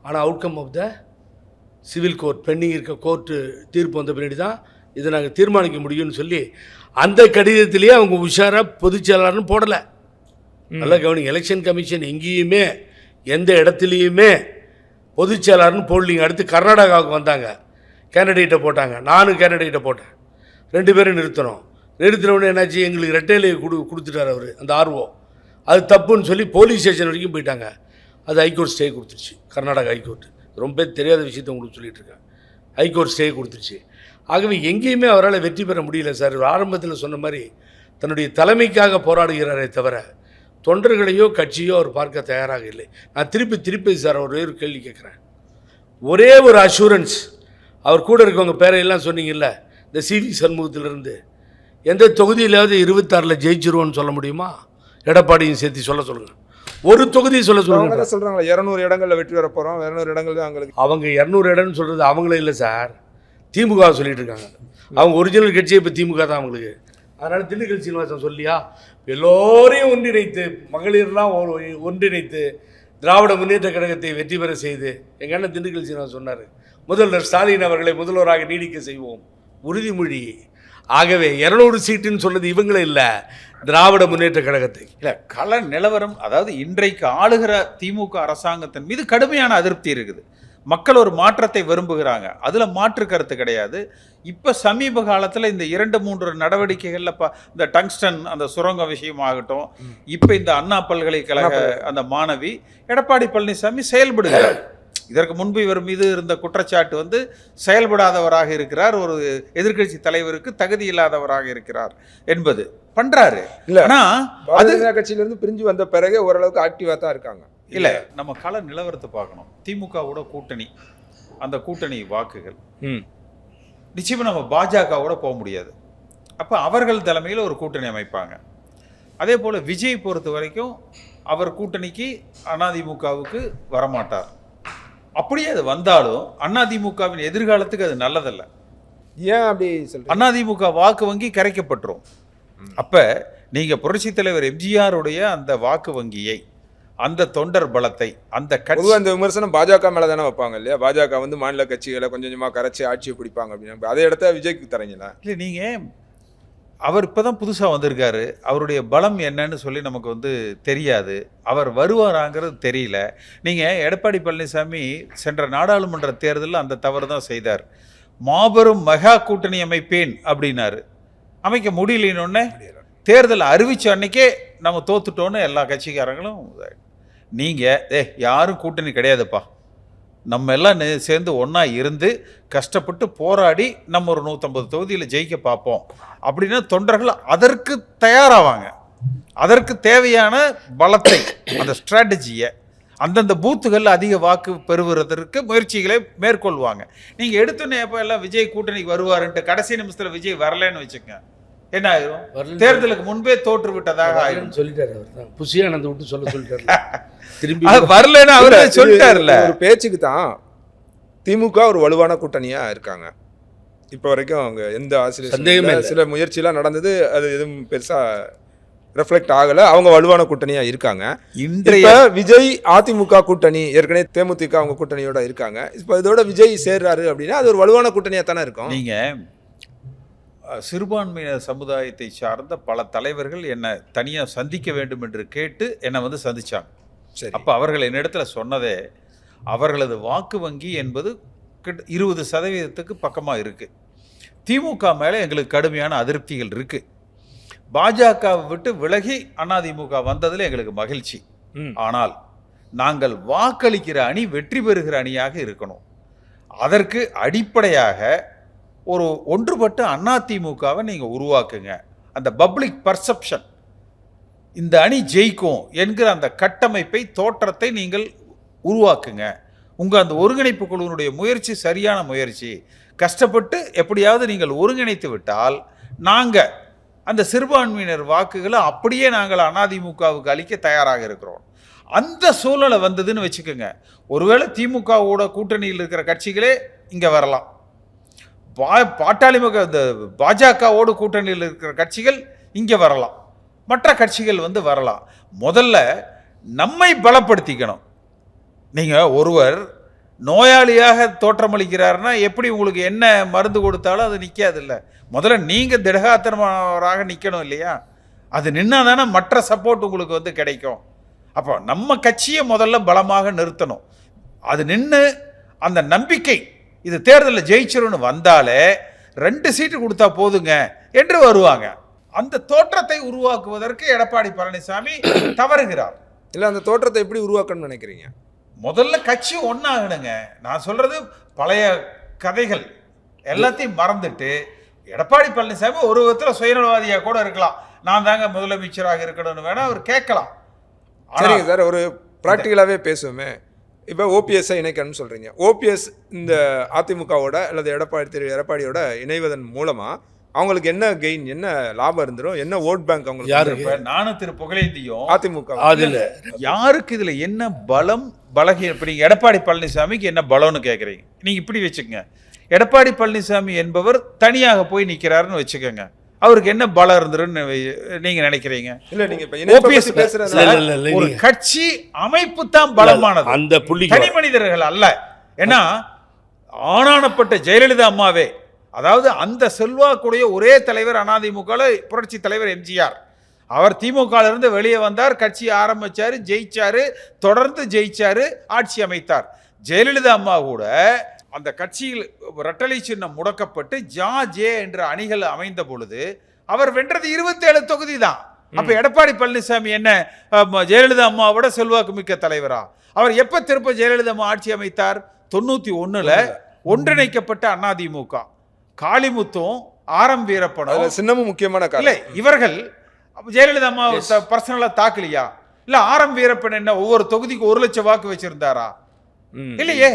ஆனால் outcome of the civil court pending இருக்க கோர்ட்டு தீர்ப்பு வந்த பின்னாடி தான் இதை நாங்கள் தீர்மானிக்க முடியும்னு சொல்லி அந்த கடிதத்திலேயே அவங்க உஷாராக பொதுச் செயலாளர்னு போடலை. நல்லா கவனிங்க, எலெக்ஷன் கமிஷன் எங்கேயுமே எந்த இடத்துலையுமே பொதுச் செயலாளர்னு போடலிங்க. அடுத்து கர்நாடகாவுக்கு வந்தாங்க, கேண்டிடேட்டை போட்டாங்க, நானும் கேண்டிடேட்டை போட்டேன், 2 பேரும் நிறுத்தினோடனே என்னாச்சு, எங்களுக்கு ரெட்டையிலையை கொடுத்துட்டார் அவர், அந்த ஆர்வம். அது தப்புன்னு சொல்லி போலீஸ் ஸ்டேஷன் வரைக்கும் போயிட்டாங்க. அது ஹைகோர்ட் ஸ்டே கொடுத்துருச்சு, கர்நாடகா ஹைகோர்ட். ரொம்ப பேர் தெரியாத விஷயத்த உங்களுக்கு சொல்லிட்டு இருக்கேன். ஹைகோர்ட் ஸ்டே கொடுத்துருச்சு. ஆகவே எங்கேயுமே அவரால் வெற்றி பெற முடியல சார். ஆரம்பத்தில் சொன்ன மாதிரி தன்னுடைய தலைமைக்காக போராடுகிறாரே தவிர தொண்டர்களையோ கட்சியோ அவர் பார்க்க தயாராக இல்லை. நான் திருப்பி சார் ஒரே ஒரு கேள்வி கேட்குறேன். ஒரே ஒரு அஷூரன்ஸ், அவர் கூட இருக்கவங்க பேரையெல்லாம் சொன்னீங்கல்ல, இந்த CV சண்முகத்திலிருந்து எந்த தொகுதியிலாவது 26 ஜெயிச்சிருவோன்னு சொல்ல முடியுமா? எடப்பாடியும் சேர்த்து சொல்ல சொல்லுங்கள். ஒரு தொகுதி சொல்ல சொல்லுங்க. சொல்கிறாங்களா 200 இடங்களில் வெற்றி பெற போகிறோம், 200 இடங்கள் தான் அவங்களுக்கு. அவங்க 200 இடம்னு சொல்கிறது அவங்களே இல்லை சார், திமுக சொல்லிட்டு இருக்காங்க. அவங்க ஒரிஜினல் கட்சியே இப்போ திமுக தான் அவங்களுக்கு. அதனால் திண்டுக்கல் சீனிவாசன் சொல்லியா எல்லோரையும் ஒன்றிணைத்து, மகளிர்லாம் ஒன்றிணைத்து திராவிட முன்னேற்ற கழகத்தை வெற்றி பெற செய்து எங்கள் அண்ணன் திண்டுக்கல் சீனிவாசன் சொன்னார், முதல்வர் ஸ்டாலின் அவர்களை முதல்வராக நீடிக்க செய்வோம், உறுதிமொழி. ஆகவே 200 சீட்டுன்னு சொன்னது இவங்களே இல்லை, திராவிட முன்னேற்ற கழகத்தை. இல்லை, கள நிலவரம், அதாவது இன்றைக்கு ஆளுகிற திமுக அரசாங்கத்தின் மீது கடுமையான அதிருப்தி இருக்குது. மக்கள் ஒரு மாற்றத்தை விரும்புகிறாங்க, அதில் மாற்று கருத்து கிடையாது. இப்போ சமீப காலத்தில் இந்த 2-3 நடவடிக்கைகளில் இந்த டங்ஸ்டன் அந்த சுரங்க விஷயமாகட்டும், இப்போ இந்த அண்ணா பல்கலைக்கழக அந்த மாணவி, எடப்பாடி பழனிசாமி செயல்படுகிறார். இதற்கு முன்பு இவர் மீது இருந்த குற்றச்சாட்டு வந்து செயல்படாதவராக இருக்கிறார், ஒரு எதிர்க்கட்சி தலைவருக்கு தகுதி இல்லாதவராக இருக்கிறார் என்பது பண்றாரு. இல்ல, ஆனா அது கட்சியிலிருந்து பிரிஞ்சு வந்த பிறகு ஓரளவுக்கு ஆக்டிவா தான் இருக்காங்க. இல்ல, நம்ம கள நிலவரத்தை பார்க்கணும். திமுகவோட கூட்டணி, அந்த கூட்டணி வாக்குகள் நிச்சயமா நம்ம பாஜகவோட போக முடியாது. அப்ப அவர்கள் தலைமையில் ஒரு கூட்டணி அமைப்பாங்க. அதே போல விஜய் பொறுத்த வரைக்கும் அவர் கூட்டணிக்கு அதிமுகவுக்கு வரமாட்டார். அப்படியே அது வந்தாலும் அதிமுகவின் எதிர்காலத்துக்கு அது நல்லதல்ல. ஏன் அப்படி சொல்றீங்க? அதிமுக வாக்கு வங்கி கரைக்கப்பட்டுரும். அப்ப நீங்க புரட்சி தலைவர் எம்ஜிஆருடைய அந்த வாக்கு வங்கியை, அந்த தொண்டர் பலத்தை, அந்த கட்சி, அந்த விமர்சனம் பாஜக மேல தானே வைப்பாங்க இல்லையா? பாஜக வந்து மாநில கட்சிகளை கொஞ்சம் கொஞ்சமா கரைச்சி ஆட்சியை பிடிப்பாங்க அப்படின்னு. அதே இடத்த விஜய்க்கு தரீங்களா? இல்லை, நீங்க அவர் இப்பதான் புதுசா வந்திருக்காரு, அவருடைய பலம் என்னன்னு சொல்லி நமக்கு வந்து தெரியாது, அவர் வருவாராங்கிறது தெரியல. நீங்க எடப்பாடி பழனிசாமி சென்ற நாடாளுமன்ற தேர்தலில் அந்த தவறு தான் செய்தார். மாபெரும் மெகா கூட்டணி அமைப்பேன் அப்படின்னாரு, அமைக்க முடியலன்னு தேர்தல் அறிவிச்ச அன்னைக்கே நம்ம தோத்துட்டோன்னு எல்லா கட்சிக்காரங்களும், நீங்கள் யாரும் கூட்டணி கிடையாதுப்பா, நம்ம எல்லாம் சேர்ந்து ஒன்றா இருந்து கஷ்டப்பட்டு போராடி நம்ம ஒரு 150 தொகுதியில் ஜெயிக்க பார்ப்போம் அப்படின்னா தொண்டர்கள் அதற்கு தயாராவாங்க. அதற்கு தேவையான பலத்தை, அந்த ஸ்ட்ராட்டஜியை அந்தந்த பூத்துகளில் அதிக வாக்கு பெறுவதற்கு முயற்சிகளை மேற்கொள்வாங்க. நீங்கள் எடுத்தோன்னே எப்போ எல்லாம் விஜய் கூட்டணிக்கு வருவாருன்ட்டு கடைசி நிமிஷத்தில் விஜய் வரலன்னு வச்சுக்கோங்க, என்ன ஆயிரும்? தேர்தலுக்கு முன்பே தோற்று விட்டதாக ஆயிரும். சொல்லிட்டாரு அவர் தான், புசியானந்த விட்டு சொல்லிட்டாரு. திரும்பி வரலன்னு அவரே சொல்லிட்டாருல்ல. ஒரு பேச்சுக்கு தான் திமுக ஒரு வலுவான கூட்டணியா இருக்காங்க இப்போ வரைக்கும். அவங்க எந்த ஆசிரியர் சில முயற்சியெல்லாம் நடந்தது, அது எதுவும் பெருசா ரெஃப்ளெக்ட் ஆகல. அவங்க வலுவான கூட்டணியா இருக்காங்க. இன்றைய விஜய் அதிமுக கூட்டணி, ஏற்கனவே தேமுதிக அவங்க கூட்டணியோட இருக்காங்க. இப்போ இதோட விஜய் சேர்றாரு அப்படின்னா அது ஒரு வலுவான கூட்டணியா தானே இருக்கும். நீங்க சிறுபான்மையினர் சமுதாயத்தை சார்ந்த பல தலைவர்கள் என்னை தனியாக சந்திக்க வேண்டும் என்று கேட்டு என்னை வந்து சந்திச்சாங்க. சரி, அப்போ அவர்கள் என்னிடத்துல சொன்னதே, அவர்களது வாக்கு வங்கி என்பது 20% பக்கமாக இருக்கு. திமுக மேலே எங்களுக்கு கடுமையான அதிருப்திகள் இருக்கு. பாஜகவை விட்டு விலகி அதிமுக வந்ததில் எங்களுக்கு மகிழ்ச்சி. ஆனால் நாங்கள் வாக்களிக்கிற அணி வெற்றி பெறுகிற அணியாக இருக்கணும். அதற்கு அடிப்படையாக ஒரு ஒன்றுபட்ட அதிமுகவை நீங்கள் உருவாக்குங்க. அந்த பப்ளிக் பர்செப்ஷன், இந்த அணி ஜெயிக்கும் என்கிற அந்த கட்டமைப்பை, தோற்றத்தை நீங்கள் உருவாக்குங்க. உங்கள் அந்த ஒருங்கிணைப்பு குழுவினுடைய முயற்சி சரியான முயற்சி. கஷ்டப்பட்டு எப்படியாவது நீங்கள் ஒருங்கிணைத்து விட்டால் நாங்கள் அந்த சிறுபான்மையினர் வாக்குகளை அப்படியே நாங்கள் அதிமுகவுக்கு அளிக்க தயாராக இருக்கிறோம். அந்த சூழ்நிலை வந்ததுன்னு வச்சுக்கோங்க, ஒருவேளை திமுகவோட கூட்டணியில் இருக்கிற கட்சிகளே இங்கே வரலாம், பாட்டாளி இந்த பாஜகவோடு கூட்டணியில் இருக்கிற கட்சிகள் இங்கே வரலாம், மற்ற கட்சிகள் வந்து வரலாம். முதல்ல நம்மை பலப்படுத்திக்கணும். நீங்கள் ஒருவர் நோயாளியாக தோற்றமளிக்கிறாருன்னா எப்படி உங்களுக்கு என்ன மருந்து கொடுத்தாலும் அது நிற்காது இல்லை. முதல்ல நீங்கள் திடகாத்திரமானவராக நிற்கணும் இல்லையா? அது நின்னா தானே மற்ற சப்போர்ட் உங்களுக்கு வந்து கிடைக்கும். அப்போ நம்ம கட்சியை முதல்ல பலமாக நிறுத்தணும். அது நின்று அந்த நம்பிக்கை, இது தேர்தலில் ஜெயிச்சிரும்னு வந்தாலே 2 சீட்டு கொடுத்தா போதுங்க என்று வருவாங்க. அந்த தோற்றத்தை உருவாக்குவதற்கு எடப்பாடி பழனிசாமி தவறுகிறார். இல்லை, அந்த தோற்றத்தை எப்படி உருவாக்கணும்னு நினைக்கிறீங்க? முதல்ல கட்சி ஒன்னாகணுங்க. நான் சொல்றது பழைய கதைகள் எல்லாத்தையும் மறந்துட்டு எடப்பாடி பழனிசாமி ஒரு விதத்தில் சுயநலவாதியா கூட இருக்கலாம். நான் தாங்க முதலமைச்சராக இருக்கணும்னு வேணா அவர் கேட்கலாம். சரிங்க சார், ஒரு ப்ராக்டிக்கலாகவே பேசுவோமே. இப்போ ஓபிஎஸ்ஸை இணைக்கணும்னு சொல்கிறீங்க. ஓபிஎஸ் இந்த அதிமுகவோட அல்லது எடப்பாடியோட இணைவதன் மூலமாக அவங்களுக்கு என்ன கெயின், என்ன லாபம் இருந்துரும், என்ன ஓட் பேங்க் அவங்களுக்கு? யாருக்கு? நானும் திரு புகழேந்தியும் அதிமுக அதில் யாருக்கு இதில் என்ன பலம் பலகீனம்? இப்போ நீங்கள் எடப்பாடி பழனிசாமிக்கு என்ன பலம்னு கேட்குறீங்க. நீங்கள் இப்படி வச்சுக்கோங்க, எடப்பாடி பழனிசாமி என்பவர் தனியாக போய் நிற்கிறாருன்னு வச்சுக்கோங்க, அவருக்கு என்ன பலம் இருந்துருன்னு நீங்க நினைக்கிறீங்க? இல்ல, நீங்க இப்ப ஓபிஎஸ் பேசுறது ஒரு கட்சி அமைப்பு தான் பலமானது, அந்த புள்ளி தனி மனிதர்கள் அல்ல. ஏன்னா ஆனானப்பட்ட ஜெயலலிதா அம்மாவே, அதாவது அந்த செல்வாக்குடைய ஒரே தலைவர் அதிமுக புரட்சி தலைவர் எம்ஜிஆர். அவர் திமுக இருந்து வெளியே வந்தார், கட்சி ஆரம்பிச்சாரு, ஜெயிச்சாரு, தொடர்ந்து ஜெயிச்சாரு, ஆட்சி அமைத்தார். ஜெயலலிதா அம்மா கூட அந்த கட்சியில் ரெட்டலை சின்னம் முடக்கப்பட்டு ஜே என்ற அணிகள் அமைந்த பொழுது அவர் வென்றது 27 தொகுதி தான். அப்ப எடப்பாடி பழனிசாமி என்ன ஜெயலலிதா அம்மாவோட செல்வாக்கு மிக்க தலைவரா? அவர் எப்ப திருப்ப ஜெயலலிதா அம்மா ஆட்சி அமைத்தார்? 91 ஒன்றிணைக்கப்பட்ட அதிமுக, காளிமுத்தும் ஆரம் வீரப்பனும் சின்னமும் முக்கியமான இல்ல, இவர்கள் ஜெயலலிதா அம்மா பர்சனலா தாக்கலையா? இல்ல ஆரம் வீரப்பன் என்ன ஒவ்வொரு தொகுதிக்கு 1 லட்சம் வாக்கு வச்சிருந்தாரா? இல்லையே.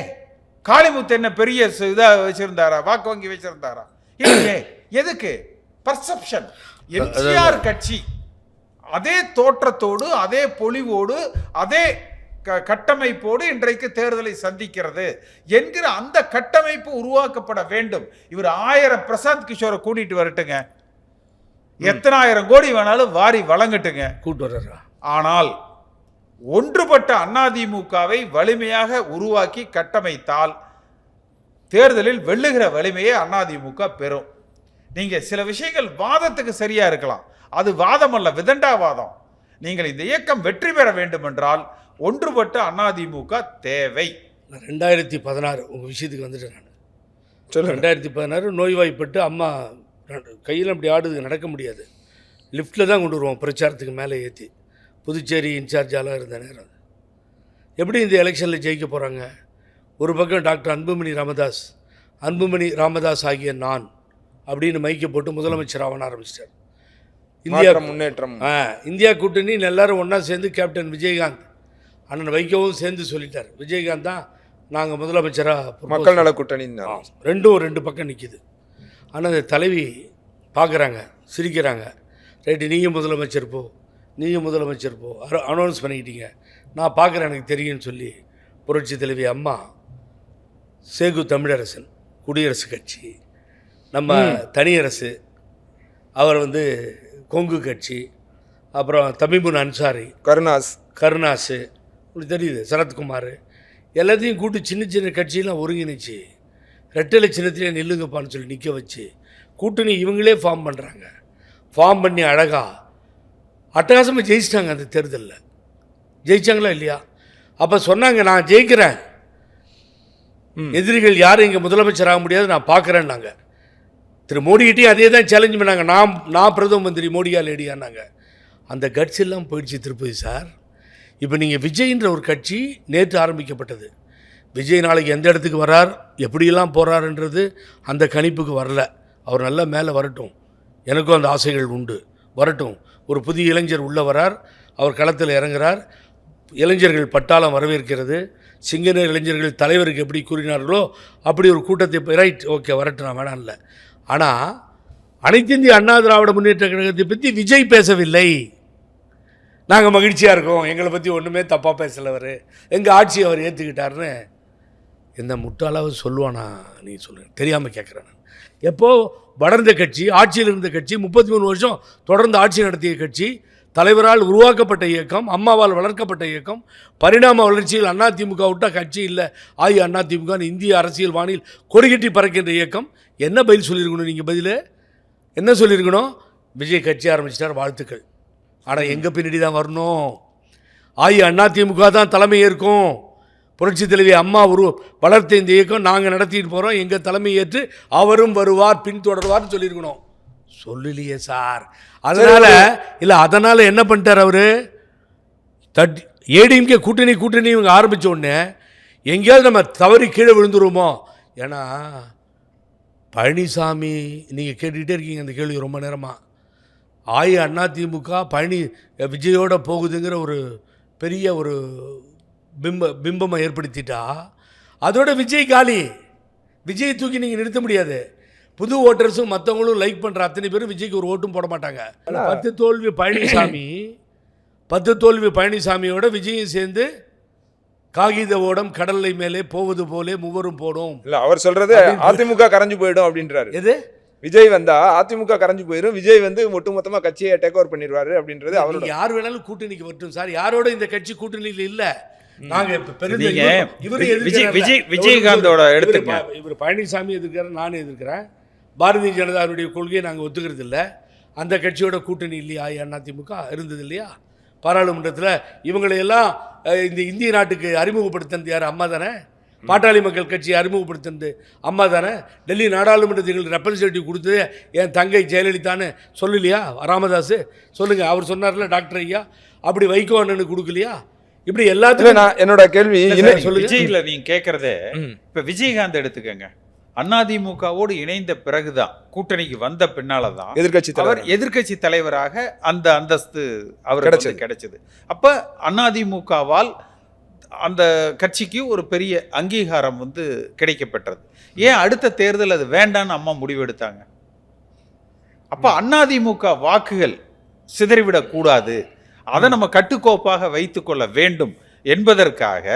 காளிமுத்து என்ன பெரிய இதா வச்சிருந்தாரா, வாக்கு வங்கி வச்சிருந்தாரா? இல்லையே. எதுக்கு? பர்செப்ஷன். எம்ஜிஆர் கட்சி அதே தோற்றத்தோடு, அதே பொலிவோடு, அதே கட்டமைப்போடு இன்றைக்கு தேர்தலை சந்திக்கிறது என்கிற அந்த கட்டமைப்பு உருவாக்கப்பட வேண்டும். இவர் 1000 பிரசாந்த் கிஷோரை கூட்டிட்டு வரட்டுங்க, எத்தனை ஆயிரம் கோடி வேணாலும் வாரி வழங்கட்டுங்க, கூட்டு வர்றா. ஆனால் ஒன்றுபட்ட அதிமுகவை வலிமையாக உருவாக்கி கட்டமைத்தால் தேர்தலில் வெல்லுகிற வலிமையை அதிமுக பெறும். நீங்க சில விஷயங்கள் வாதத்துக்கு சரியா இருக்கலாம், அது வாதம் அல்ல, விதண்டாவாதம். நீங்கள் இந்த இயக்கம் வெற்றி பெற வேண்டும் என்றால் ஒன்றுபட்ட அதிமுக தேவை. 2016 உங்க விஷயத்துக்கு வந்துட்டேன் நான். 2016 நோய்வாய்ப்பட்டு அம்மா கையில் அப்படி ஆடுது, நடக்க முடியாது, லிஃப்ட்டில் தான் கொண்டு வருவோம் பிரச்சாரத்துக்கு மேலே ஏற்றி. புதுச்சேரி இன்சார்ஜாலாம் இருந்த நேரம். எப்படி இந்த எலெக்ஷனில் ஜெயிக்க போகிறாங்க? ஒரு பக்கம் டாக்டர் அன்புமணி ராமதாஸ் ஆகிய நான் அப்படின்னு மைக்க போட்டு முதலமைச்சர் ஆவன ஆரம்பிச்சிட்டார். இந்தியா முன்னேற்றம், இந்தியா கூட்டணி எல்லாரும் ஒன்றா சேர்ந்து கேப்டன் விஜயகாந்த் அண்ணன் வைக்கவும் சேர்ந்து சொல்லிட்டார். விஜயகாந்த் தான் நாங்கள் முதலமைச்சராக, மக்கள் நல கூட்டணி ரெண்டு பக்கம் நிற்கிது. ஆனால் அந்த தலைவி பார்க்குறாங்க, சிரிக்கிறாங்க. ரைட்டு, நீங்கள் முதலமைச்சர் போ, அனௌன்ஸ் பண்ணிக்கிட்டீங்க, நான் பார்க்குறேன், எனக்கு தெரியும்னு சொல்லி புரட்சி தலைவி அம்மா, சேகு தமிழரசன் குடியரசுக் கட்சி, நம்ம தனியரசு அவர் கொங்கு கட்சி, அப்புறம் தமிமுன் அன்சாரி, கருணாஸு உங்களுக்கு தெரியுது, சரத்குமார், எல்லாத்தையும் கூட்டு சின்ன சின்ன கட்சியெல்லாம் ஒருங்கிணைச்சு ரெட்டலை சின்னத்திலே நில்லுங்கப்பான்னு சொல்லி நிற்க வச்சு கூட்டணி இவங்களே ஃபார்ம் பண்ணுறாங்க. ஃபார்ம் பண்ணி அழகாக அட்டகாசமாக ஜெயிச்சிட்டாங்க. அந்த தேர்தலில் ஜெயிச்சாங்களா இல்லையா? அப்போ சொன்னாங்க, நான் ஜெயிக்கிறேன், எதிரிகள் யாரும் இங்கே முதலமைச்சர் ஆக முடியாது, நான் பார்க்குறேன்னாங்க. திரு மோடிக்கிட்டேயும் அதே தான் சேலஞ்ச் பண்ணாங்க, நான் பிரதம மந்திரி மோடியா லேடியான்னாங்க. அந்த கட்சி எல்லாம் போயிடுச்சு திருப்பதி சார். இப்போ நீங்கள் விஜய்ன்ற ஒரு கட்சி நேற்று ஆரம்பிக்கப்பட்டது. விஜய் நாளைக்கு எந்த இடத்துக்கு வரார், எப்படியெல்லாம் போகிறாருன்றது அந்த கணிப்புக்கு வரல. அவர் நல்லா மேலே வரட்டும், எனக்கும் அந்த ஆசைகள் உண்டு, வரட்டும். ஒரு புதிய இளைஞர் உள்ளே வரார், அவர் களத்தில் இறங்குறார், இளைஞர்கள் பட்டாளம் வரவேற்கிறது. சிங்கநேர் இளைஞர்கள் தலைவருக்கு எப்படி கூறினார்களோ அப்படி ஒரு கூட்டத்தை ரைட் ஓகே வரட்டும், நான் வேணாம் இல்லை. ஆனால் அனைத்து இந்திய அண்ணா திராவிட முன்னேற்ற கழகத்தை பற்றி விஜய் பேசவில்லை. நாங்கள் மகிழ்ச்சியாக இருக்கோம், எங்களை பற்றி ஒன்றுமே தப்பாக பேசலவர், எங்கள் ஆட்சி அவர் ஏற்றுக்கிட்டாருன்னு எந்த முட்டாளாவது சொல்லுவானா? நீ சொல்லுங்க, தெரியாமல் கேட்குறேன். எப்போது வளர்ந்த கட்சி, ஆட்சியில் இருந்த கட்சி, 33 வருஷம் தொடர்ந்து ஆட்சி நடத்திய கட்சி, தலைவரால் உருவாக்கப்பட்ட இயக்கம், அம்மாவால் வளர்க்கப்பட்ட இயக்கம், பரிணாம வளர்ச்சியில் அதிமுக விட்டால் கட்சி இல்லை, அதிமுக இந்திய அரசியல் வானில் கொடிகட்டி பறக்கின்ற இயக்கம். என்ன பதில் சொல்லியிருக்கணும்? நீங்கள் பதில் என்ன சொல்லியிருக்கணும்? விஜய் கட்சி ஆரம்பிச்சிட்டார், வாழ்த்துக்கள். ஆனால் எங்கள் பின்னாடி தான் வரணும், அதிமுக தான் தலைமை ஏற்கும், புரட்சி தலைவி அம்மா வளர்த்த இந்த இயக்கம் நாங்கள் நடத்திட்டு போகிறோம், எங்கள் தலைமை ஏற்று அவரும் வருவார், பின்தொடர்வார்னு சொல்லியிருக்கணும். சொல்லலையே சார். அதனால் என்ன பண்ணிட்டார் அவர்? ஏடிஎம்கே கூட்டணி இவங்க ஆரம்பித்த உடனே எங்கேயாவது நம்ம தவறி கீழே விழுந்துருவோமோ. ஏன்னா பழனிசாமி நீங்கள் கேட்டுக்கிட்டே இருக்கீங்க அந்த கேள்வி ரொம்ப நேரமாக. அதிமுக விஜயோட போகுதுங்கிற ஒரு பெரிய ஒரு பிம்பமை ஏற்படுத்திட்டா அதோட விஜய் காலி. விஜய் தூக்கி நீங்கள் நிறுத்த முடியாது. புது ஓட்டர்ஸும் மற்றவங்களும் லைக் பண்ணுற அத்தனை பேரும் விஜய்க்கு ஒரு ஓட்டும் போட மாட்டாங்க. 10 தோல்வி பழனிசாமியோட விஜயும் சேர்ந்து காகித ஓடம் கடலை மேலே போவது போலே மூவரும் போடும். இல்ல அவர் சொல்றது அதிமுக கரைஞ்சு போயிடும் அப்படின்றாரு. எது விஜய் வந்தா அதிமுக கரைஞ்சு போயிடும், விஜய் வந்து ஒட்டுமொத்தமா கட்சியை டேக் ஓவர் பண்ணிடுவாரு அப்படின்றது அவரோட. யார் வேணாலும் கூட்டணிக்கு வரட்டும் சார், யாரோட இந்த கட்சி கூட்டணியில் இல்ல. நாங்க விஜயகாந்தோட எடுத்துங்க. இவர் பழனிசாமி எதிர்க்கிறார், நானும் எதிர்க்கிறேன். பாரதிய ஜனதாவுடைய கொள்கையை நாங்கள் ஒத்துக்கிறது இல்லை. அந்த கட்சியோட கூட்டணி இல்லையா அதிமுக இருந்தது இல்லையா? பாராளுமன்றத்தில் இவங்களையெல்லாம் இந்த இந்திய நாட்டுக்கு அறிமுகப்படுத்தினது யார்? அம்மா தானே. பாட்டாளி மக்கள் கட்சியை அறிமுகப்படுத்தினது அம்மா தானே. டெல்லி நாடாளுமன்றத்துக்கு ரெப்ரசன்டேட்டிவ் கொடுத்தது என் தங்கை ஜெயலலிதான்னு சொல்லலையா ராமதாஸ்? சொல்லுங்க, அவர் சொன்னார்ல டாக்டர் ஐயா. அப்படி வைகோ அண்ணனுக்கு கொடுக்கலையா? இப்படி எல்லாத்துக்கும் நான் என்னோட கேள்வி விஜய்ல நீங்க கேட்கறதே. இப்ப விஜயகாந்த் எடுத்துக்கங்க, அதிமுகவோடு இணைந்த பிறகுதான், கூட்டணிக்கு வந்த பின்னாலதான் எதிர்கட்சி தலைவராக அந்த அந்தஸ்து அவருக்கு கிடைச்சது. அப்ப அதிமுகவால் அந்த கட்சிக்கு ஒரு பெரிய அங்கீகாரம் வந்து கிடைக்கப்பட்டது. ஏன் அடுத்த தேர்தல் அது வேண்டான்னு அம்மா முடிவெடுத்தாங்க? அப்ப அதிமுக வாக்குகள் சிதறிவிடக் கூடாது, அதை நம்ம கட்டுக்கோப்பாக வைத்துக்கொள்ள வேண்டும் என்பதற்காக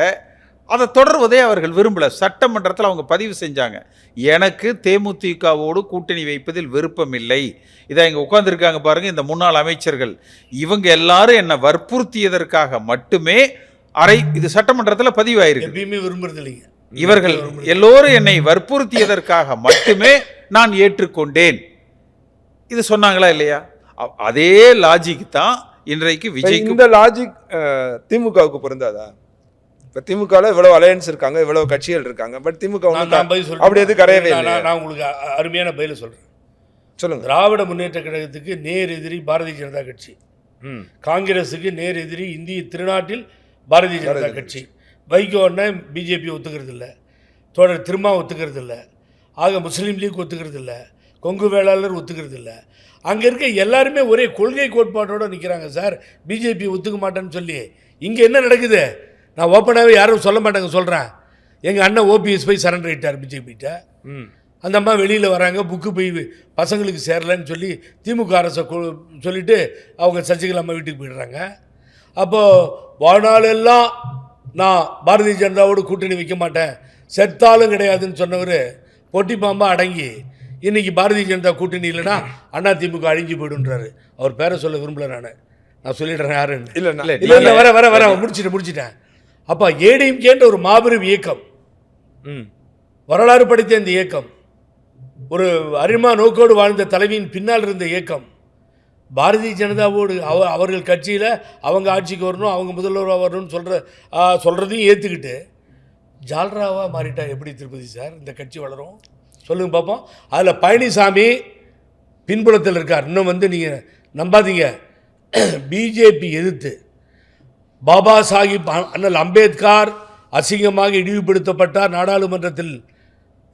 அதை தொடர்வதே அவர்கள் விரும்பல. சட்டமன்றத்தில் அவங்க பதிவு செஞ்சாங்க, எனக்கு தேமுதிகவோடு கூட்டணி வைப்பதில் விருப்பம் இல்லை. இதை இங்கே உட்கார்ந்துருக்காங்க பாருங்க, இந்த முன்னாள் அமைச்சர்கள், இவங்க எல்லாரும் என்னை வற்புறுத்தியதற்காக மட்டுமே இது சட்டமன்றத்தில் பதிவாயிருக்கு. எப்பயுமே விரும்புறது இல்லைங்க. இவர்கள் எல்லோரும் என்னை வற்புறுத்தியதற்காக மட்டுமே நான் ஏற்றுக்கொண்டேன், இது சொன்னாங்களா இல்லையா? அதே லாஜிக் தான் இன்றைக்கு விஜய். இந்த லாஜிக் திமுகவுக்கு பொருந்தாதா? இப்போ திமுகவில் இவ்வளவு அலையன்ஸ் இருக்காங்க, இவ்வளவு கட்சிகள் இருக்காங்க, பட் திமுக அப்படி எது கரையவே இல்லை. நான் உங்களுக்கு அருமையான பதில சொல்றேன், சொல்லுங்க. திராவிட முன்னேற்ற கழகத்துக்கு நேர் எதிரி பாரதிய ஜனதா கட்சி, காங்கிரஸுக்கு நேர் எதிரி இந்திய திருநாட்டில் பாரதிய ஜனதா கட்சி. வைகோ அண்ணன் பிஜேபி ஒத்துக்கிறது இல்லை, தோழர் திருமா ஒத்துக்கிறது இல்லை, ஆக முஸ்லீம் லீக் ஒத்துக்கிறது இல்லை, கொங்கு வேளாளர் ஒத்துக்கிறது இல்லை. அங்கே இருக்க எல்லாருமே ஒரே கொள்கை கோட்பாட்டோடு நிற்கிறாங்க சார். பிஜேபி ஒத்துக்க மாட்டேன்னு சொல்லி இங்கே என்ன நடக்குது? நான் ஓப்பனாகவே யாரும் சொல்ல மாட்டாங்க, சொல்கிறேன். எங்கள் அண்ணன் ஓபிஎஸ் போய் சரண்டர் ஆகிட்டார் பிஜேபிகிட்ட. அந்த அம்மா வெளியில் வராங்க, புக்கு போய் பசங்களுக்கு சேரலன்னு சொல்லி திமுக அரசை சொல்லிவிட்டு அவங்க சசிகலா அம்மா வீட்டுக்கு போயிடுறாங்க. அப்போது வாழ்நாளெல்லாம் நான் பாரதிய ஜனதாவோடு கூட்டணி வைக்க மாட்டேன், செத்தாலும் கிடையாதுன்னு சொன்னவர் பொட்டி பாம்பா அடங்கி இன்றைக்கி பாரதிய ஜனதா கூட்டணி இல்லைன்னா அதிமுக அழிஞ்சு போய்டுன்றாரு. அவர் பேரை சொல்ல விரும்பல, நான் சொல்லிடுறேன் யாருன்னு. இல்லை வர முடிச்சிட்டேன். அப்போ ஏடிஎம்கேன்ற ஒரு மாபெரும் இயக்கம், வரலாறு படைத்த இந்த இயக்கம், ஒரு அரிமா நோக்கோடு வாழ்ந்த தலைவியின் பின்னால் இருந்த இயக்கம், பாரதிய ஜனதாவோடு அவர்கள் கட்சியில் அவங்க ஆட்சிக்கு வரணும், அவங்க முதல்வராக வரணும்னு சொல்கிறதையும் ஏற்றுக்கிட்டு ஜால்ராவாக மாறிட்டா எப்படி திருப்பதி சார் இந்த கட்சி வளரும்? சொல்லுங்க பார்ப்போம். அதில் பழனிசாமி பின்புலத்தில் இருக்கார். இன்னும் வந்து நீங்கள் நம்பாதீங்க, பிஜேபி எதிர்த்து பாபா சாஹிப் அண்ணல் அம்பேத்கர் அசிங்கமாக இழிவுபடுத்தப்பட்டார் நாடாளுமன்றத்தில்.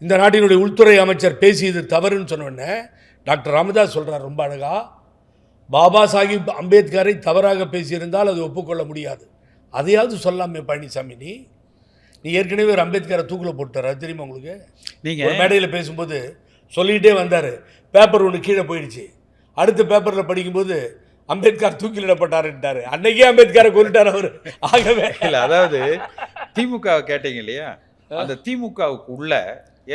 இந்த நாட்டினுடைய உள்துறை அமைச்சர் பேசியது தவறுன்னு சொன்னோடனே டாக்டர் ராமதாஸ் சொல்கிறார் ரொம்ப அழகா, பாபா சாஹிப் அம்பேத்கரை தவறாக பேசியிருந்தால் அது ஒப்புக்கொள்ள முடியாது, அதையாவது சொல்லாமே பழனிசாமி. நீ ஏற்கனவே ஒரு அம்பேத்கரை தூக்கில் போட்டார், அது தெரியுமா உங்களுக்கு? நீங்கள் மேடையில் பேசும்போது சொல்லிகிட்டே வந்தார், பேப்பர் ஒன்று கீழே போயிடுச்சு, அடுத்த பேப்பரில் படிக்கும்போது அம்பேத்கர் தூக்கிலிடப்பட்டாருன்ட்டாரு. அன்னைக்கே அம்பேத்கரை கொண்டுட்டார் அவர். ஆகவே இல்லை, அதாவது திமுக கேட்டீங்க இல்லையா, அந்த திமுகவுக்கு உள்ள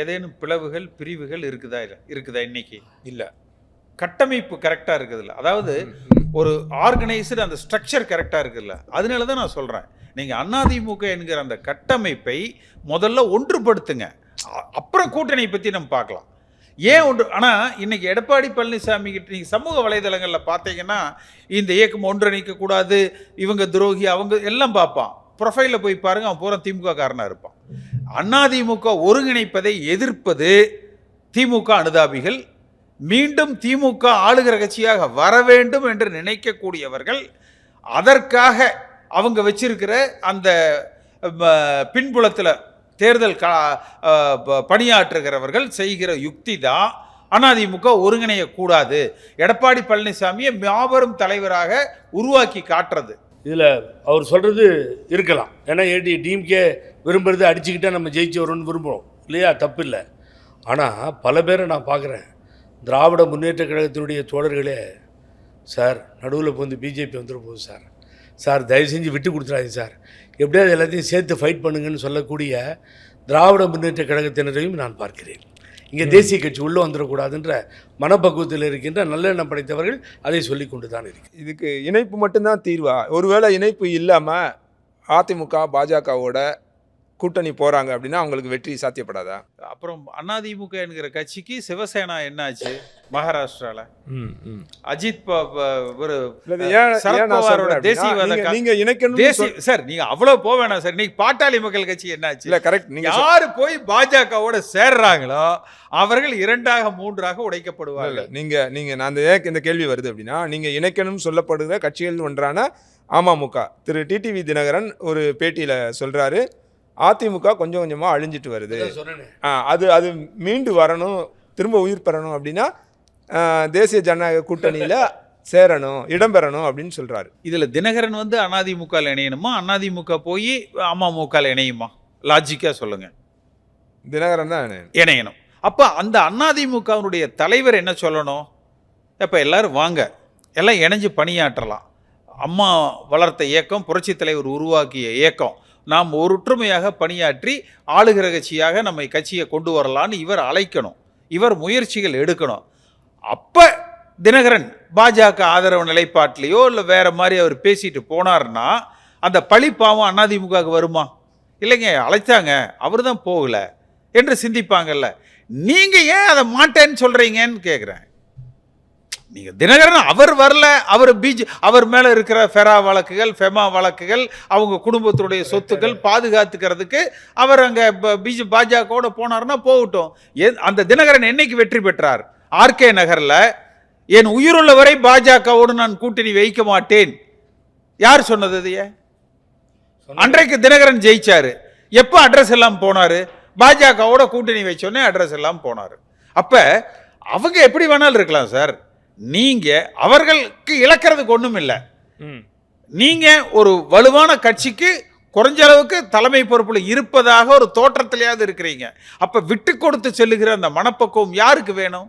ஏதேனும் பிளவுகள் பிரிவுகள் இருக்குதா இன்னைக்கு? இல்லை. கட்டமைப்பு கரெக்டாக இருக்குதுல்ல, அதாவது ஒரு ஆர்கனைஸ்டு அந்த ஸ்ட்ரக்சர் கரெக்டாக இருக்குதுல்ல, அதனால தான் நான் சொல்கிறேன், நீங்கள் அதிமுக என்கிற அந்த கட்டமைப்பை முதல்ல ஒன்றுபடுத்துங்க, அப்புறம் கூட்டணி பற்றி நம்ம பார்க்கலாம். ஏன் ஒன்று? ஆனால் இன்னைக்கு எடப்பாடி பழனிசாமி கிட்ட நீங்கள் சமூக வலைதளங்களில் பார்த்தீங்கன்னா இந்த இயக்கம் ஒன்றிணைக்கக்கூடாது, இவங்க துரோகி, அவங்க எல்லாம் பார்ப்பான். ப்ரொஃபைலில் போய் பாருங்கள், அவன் பூரா திமுக காரனாக இருப்பான். அதிமுக ஒருங்கிணைப்பதை எதிர்ப்பது திமுக அனுதாபிகள், மீண்டும் திமுக ஆளுகிற கட்சியாக வர வேண்டும் என்று நினைக்கக்கூடியவர்கள், அதற்காக அவங்க வச்சிருக்கிற அந்த பின்புலத்தில் தேர்தல் பணியாற்றுகிறவர்கள் செய்கிற யுக்தி தான் அதிமுக ஒருங்கிணையக்கூடாது, எடப்பாடி பழனிசாமியை மாபெரும் தலைவராக உருவாக்கி காட்டுறது. இதில் அவர் சொல்கிறது இருக்கலாம். ஏன்னா டிஎம்கே விரும்புறது அடிச்சுக்கிட்டால் நம்ம ஜெயிச்சு வரும்னு விரும்புகிறோம் இல்லையா, தப்பு இல்லை. ஆனால் பல பேரை நான் பார்க்குறேன், திராவிட முன்னேற்ற கழகத்தினுடைய தோழர்களே, சார் நடுவில் வந்து பிஜேபி வந்துட போகுது சார், சார் தயவு செஞ்சு விட்டு கொடுத்துடாதீங்க சார், எப்படியாவது எல்லாத்தையும் சேர்த்து ஃபைட் பண்ணுங்கன்னு சொல்லக்கூடிய திராவிட முன்னேற்ற கழகத்தினரையும் நான் பார்க்கிறேன். இங்கே தேசிய கட்சி உள்ளே வந்துடக்கூடாதுன்ற மனப்பக்குவத்தில் இருக்கின்ற நல்லெண்ணம் படைத்தவர்கள் அதை சொல்லி கொண்டு தான் இருக்கு. இதுக்கு இணைப்பு மட்டும்தான் தீர்வா? ஒருவேளை இணைப்பு இல்லாமல் அதிமுக பாஜகவோட கூட்டணி போகிறாங்க அப்படின்னா அவங்களுக்கு வெற்றி சாத்தியப்படாதா? அப்புறம் அதிமுக என்கிற கட்சிக்கு சிவசேனா என்னாச்சு மகாராஷ்டிரால? அஜித் சார் நீங்க அவ்வளவு போக வேணாம் சார். இன்னைக்கு பாட்டாளி மக்கள் கட்சி என்னாச்சு? இல்ல கரெக்ட். நீங்க யாரு போய் பாஜகவோட சேர்றாங்களோ அவர்கள் 2ஆக 3ஆக உடைக்கப்படுவார்கள். நீங்க நான் இந்த கேள்வி வருது அப்படின்னா, நீங்க இணைக்கணும் சொல்லப்படுகிற கட்சிகள் ஒன்றான அமமுக திரு டிடிவி தினகரன் ஒரு பேட்டியில சொல்றாரு, அதிமுக கொஞ்சம் கொஞ்சமாக அழிஞ்சிட்டு வருது, அது மீண்டு வரணும், திரும்ப உயிர் பெறணும் அப்படின்னா தேசிய ஜனநாயக கூட்டணியில் சேரணும், இடம்பெறணும் அப்படின்னு சொல்கிறாரு. இதில் தினகரன் வந்து அதிமுகவில் இணையணுமா, அதிமுக போய் அமமுகவில் இணையுமா? லாஜிக்காக சொல்லுங்கள். தினகரன் தான் இணையணும். அப்போ அந்த அதிமுகவினுடைய தலைவர் என்ன சொல்லணும்? இப்போ எல்லாரும் வாங்க, எல்லாம் இணைஞ்சு பணியாற்றலாம். அம்மா வளர்த்த இயக்கம், புரட்சித் தலைவர் உருவாக்கிய இயக்கம், நாம் ஒற்றுமையாக பணியாற்றி ஆளுகிற கட்சியாக நம்ம கட்சியை கொண்டு வரலான்னு இவர் அழைக்கணும், இவர் முயற்சிகள் எடுக்கணும். அப்போ தினகரன் பாஜக ஆதரவு நிலைப்பாட்டிலையோ இல்லை வேற மாதிரி அவர் பேசிட்டு போனார்னா அந்த பழி பாவம் அதிமுகவுக்கு வருமா? இல்லைங்க, அழைத்தாங்க, அவர் தான் போகல என்று சிந்திப்பாங்கல்ல. நீங்கள் ஏன் அதை மாட்டேன்னு சொல்கிறீங்கன்னு கேட்குறேன். நீங்கள் தினகரன் அவர் வரல, அவர் மேலே இருக்கிற ஃபெரா வழக்குகள், ஃபெமா வழக்குகள், அவங்க குடும்பத்துடைய சொத்துக்கள் பாதுகாத்துக்கிறதுக்கு அவர் அங்கே பாஜகவோட போனார்னா போகட்டும். அந்த தினகரன் என்னைக்கு வெற்றி பெற்றார்? ஆர்கே நகரில் என் உயிருள்ள வரை பாஜகவோடு நான் கூட்டணி வைக்க மாட்டேன். யார் சொன்னது? அதையே அன்றைக்கு தினகரன் ஜெயிச்சாரு. எப்போ அட்ரஸ் எல்லாம் போனாரு? பாஜகவோட கூட்டணி வச்சோடனே அட்ரஸ் எல்லாம் போனார். அப்போ அவங்க எப்படி வேணாலும் இருக்கலாம் சார். நீங்க அவர்களுக்கு இழக்கிறதுக்கு ஒண்ணும் இல்லை. நீங்க ஒரு வலுவான கட்சிக்கு குறைஞ்ச அளவுக்கு தலைமை பொறுப்புல இருப்பதாக ஒரு தோற்றத்திலேயாவது இருக்கிறீங்க. அப்ப விட்டு கொடுத்து செல்லுகிற அந்த மனப்பக்குவம் யாருக்கு வேணும்?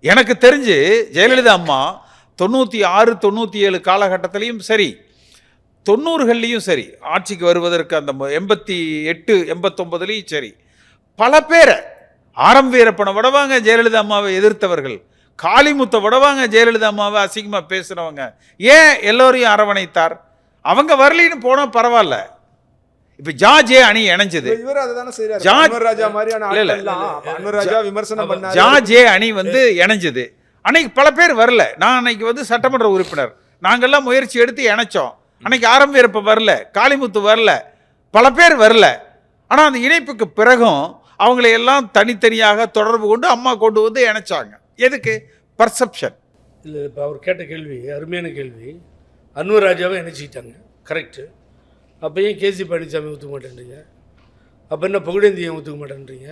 எனக்கு தெரிஞ்சு ஜெயலலிதா அம்மா 96, 97 காலகட்டத்திலையும் சரி, 90கள்லையும் சரி, ஆட்சிக்கு வருவதற்கு அந்த 88, 89லையும் சரி, பல பேரை, ஆரம் வீரப்பனை விடவாங்க ஜெயலலிதா அம்மாவை எதிர்த்தவர்கள், காளிமுத்தை விடவாங்க ஜெயலலிதா அம்மாவை அசிங்கமாக பேசுகிறவங்க, ஏன் எல்லோரையும் அரவணைத்தார்? அவங்க வரலின்னு போனால் பரவாயில்ல. இப்போ ஜாஜே அணி இணைஞ்சது, ஜாஜே அணி வந்து இணைஞ்சது. அன்னைக்கு பல பேர் வரல. நான் அன்னைக்கு வந்து சட்டமன்ற உறுப்பினர், நாங்கள்லாம் முயற்சி எடுத்து இணைச்சோம். அன்னைக்கு ஆரம் வீரப்ப வரல, காளிமுத்து வரல, பல பேர் வரல. ஆனால் அந்த இணைப்புக்கு பிறகும் அவங்களை எல்லாம் தனித்தனியாக தொடர்பு கொண்டு அம்மா கொண்டு வந்து இணைச்சாங்க. எதுக்கு? பர்செப்ஷன். இல்லை, இப்போ அவர் கேட்ட கேள்வி அருமையான கேள்வி. அன்வர் ராஜாவை இணைச்சிக்கிட்டாங்க, கரெக்டு. அப்போ ஏன் கேசி பழனிசாமி ஒத்துக்க மாட்டேன்றீங்க? அப்போ என்ன புகழேந்தியை ஒத்துக்க மாட்டேன்றீங்க?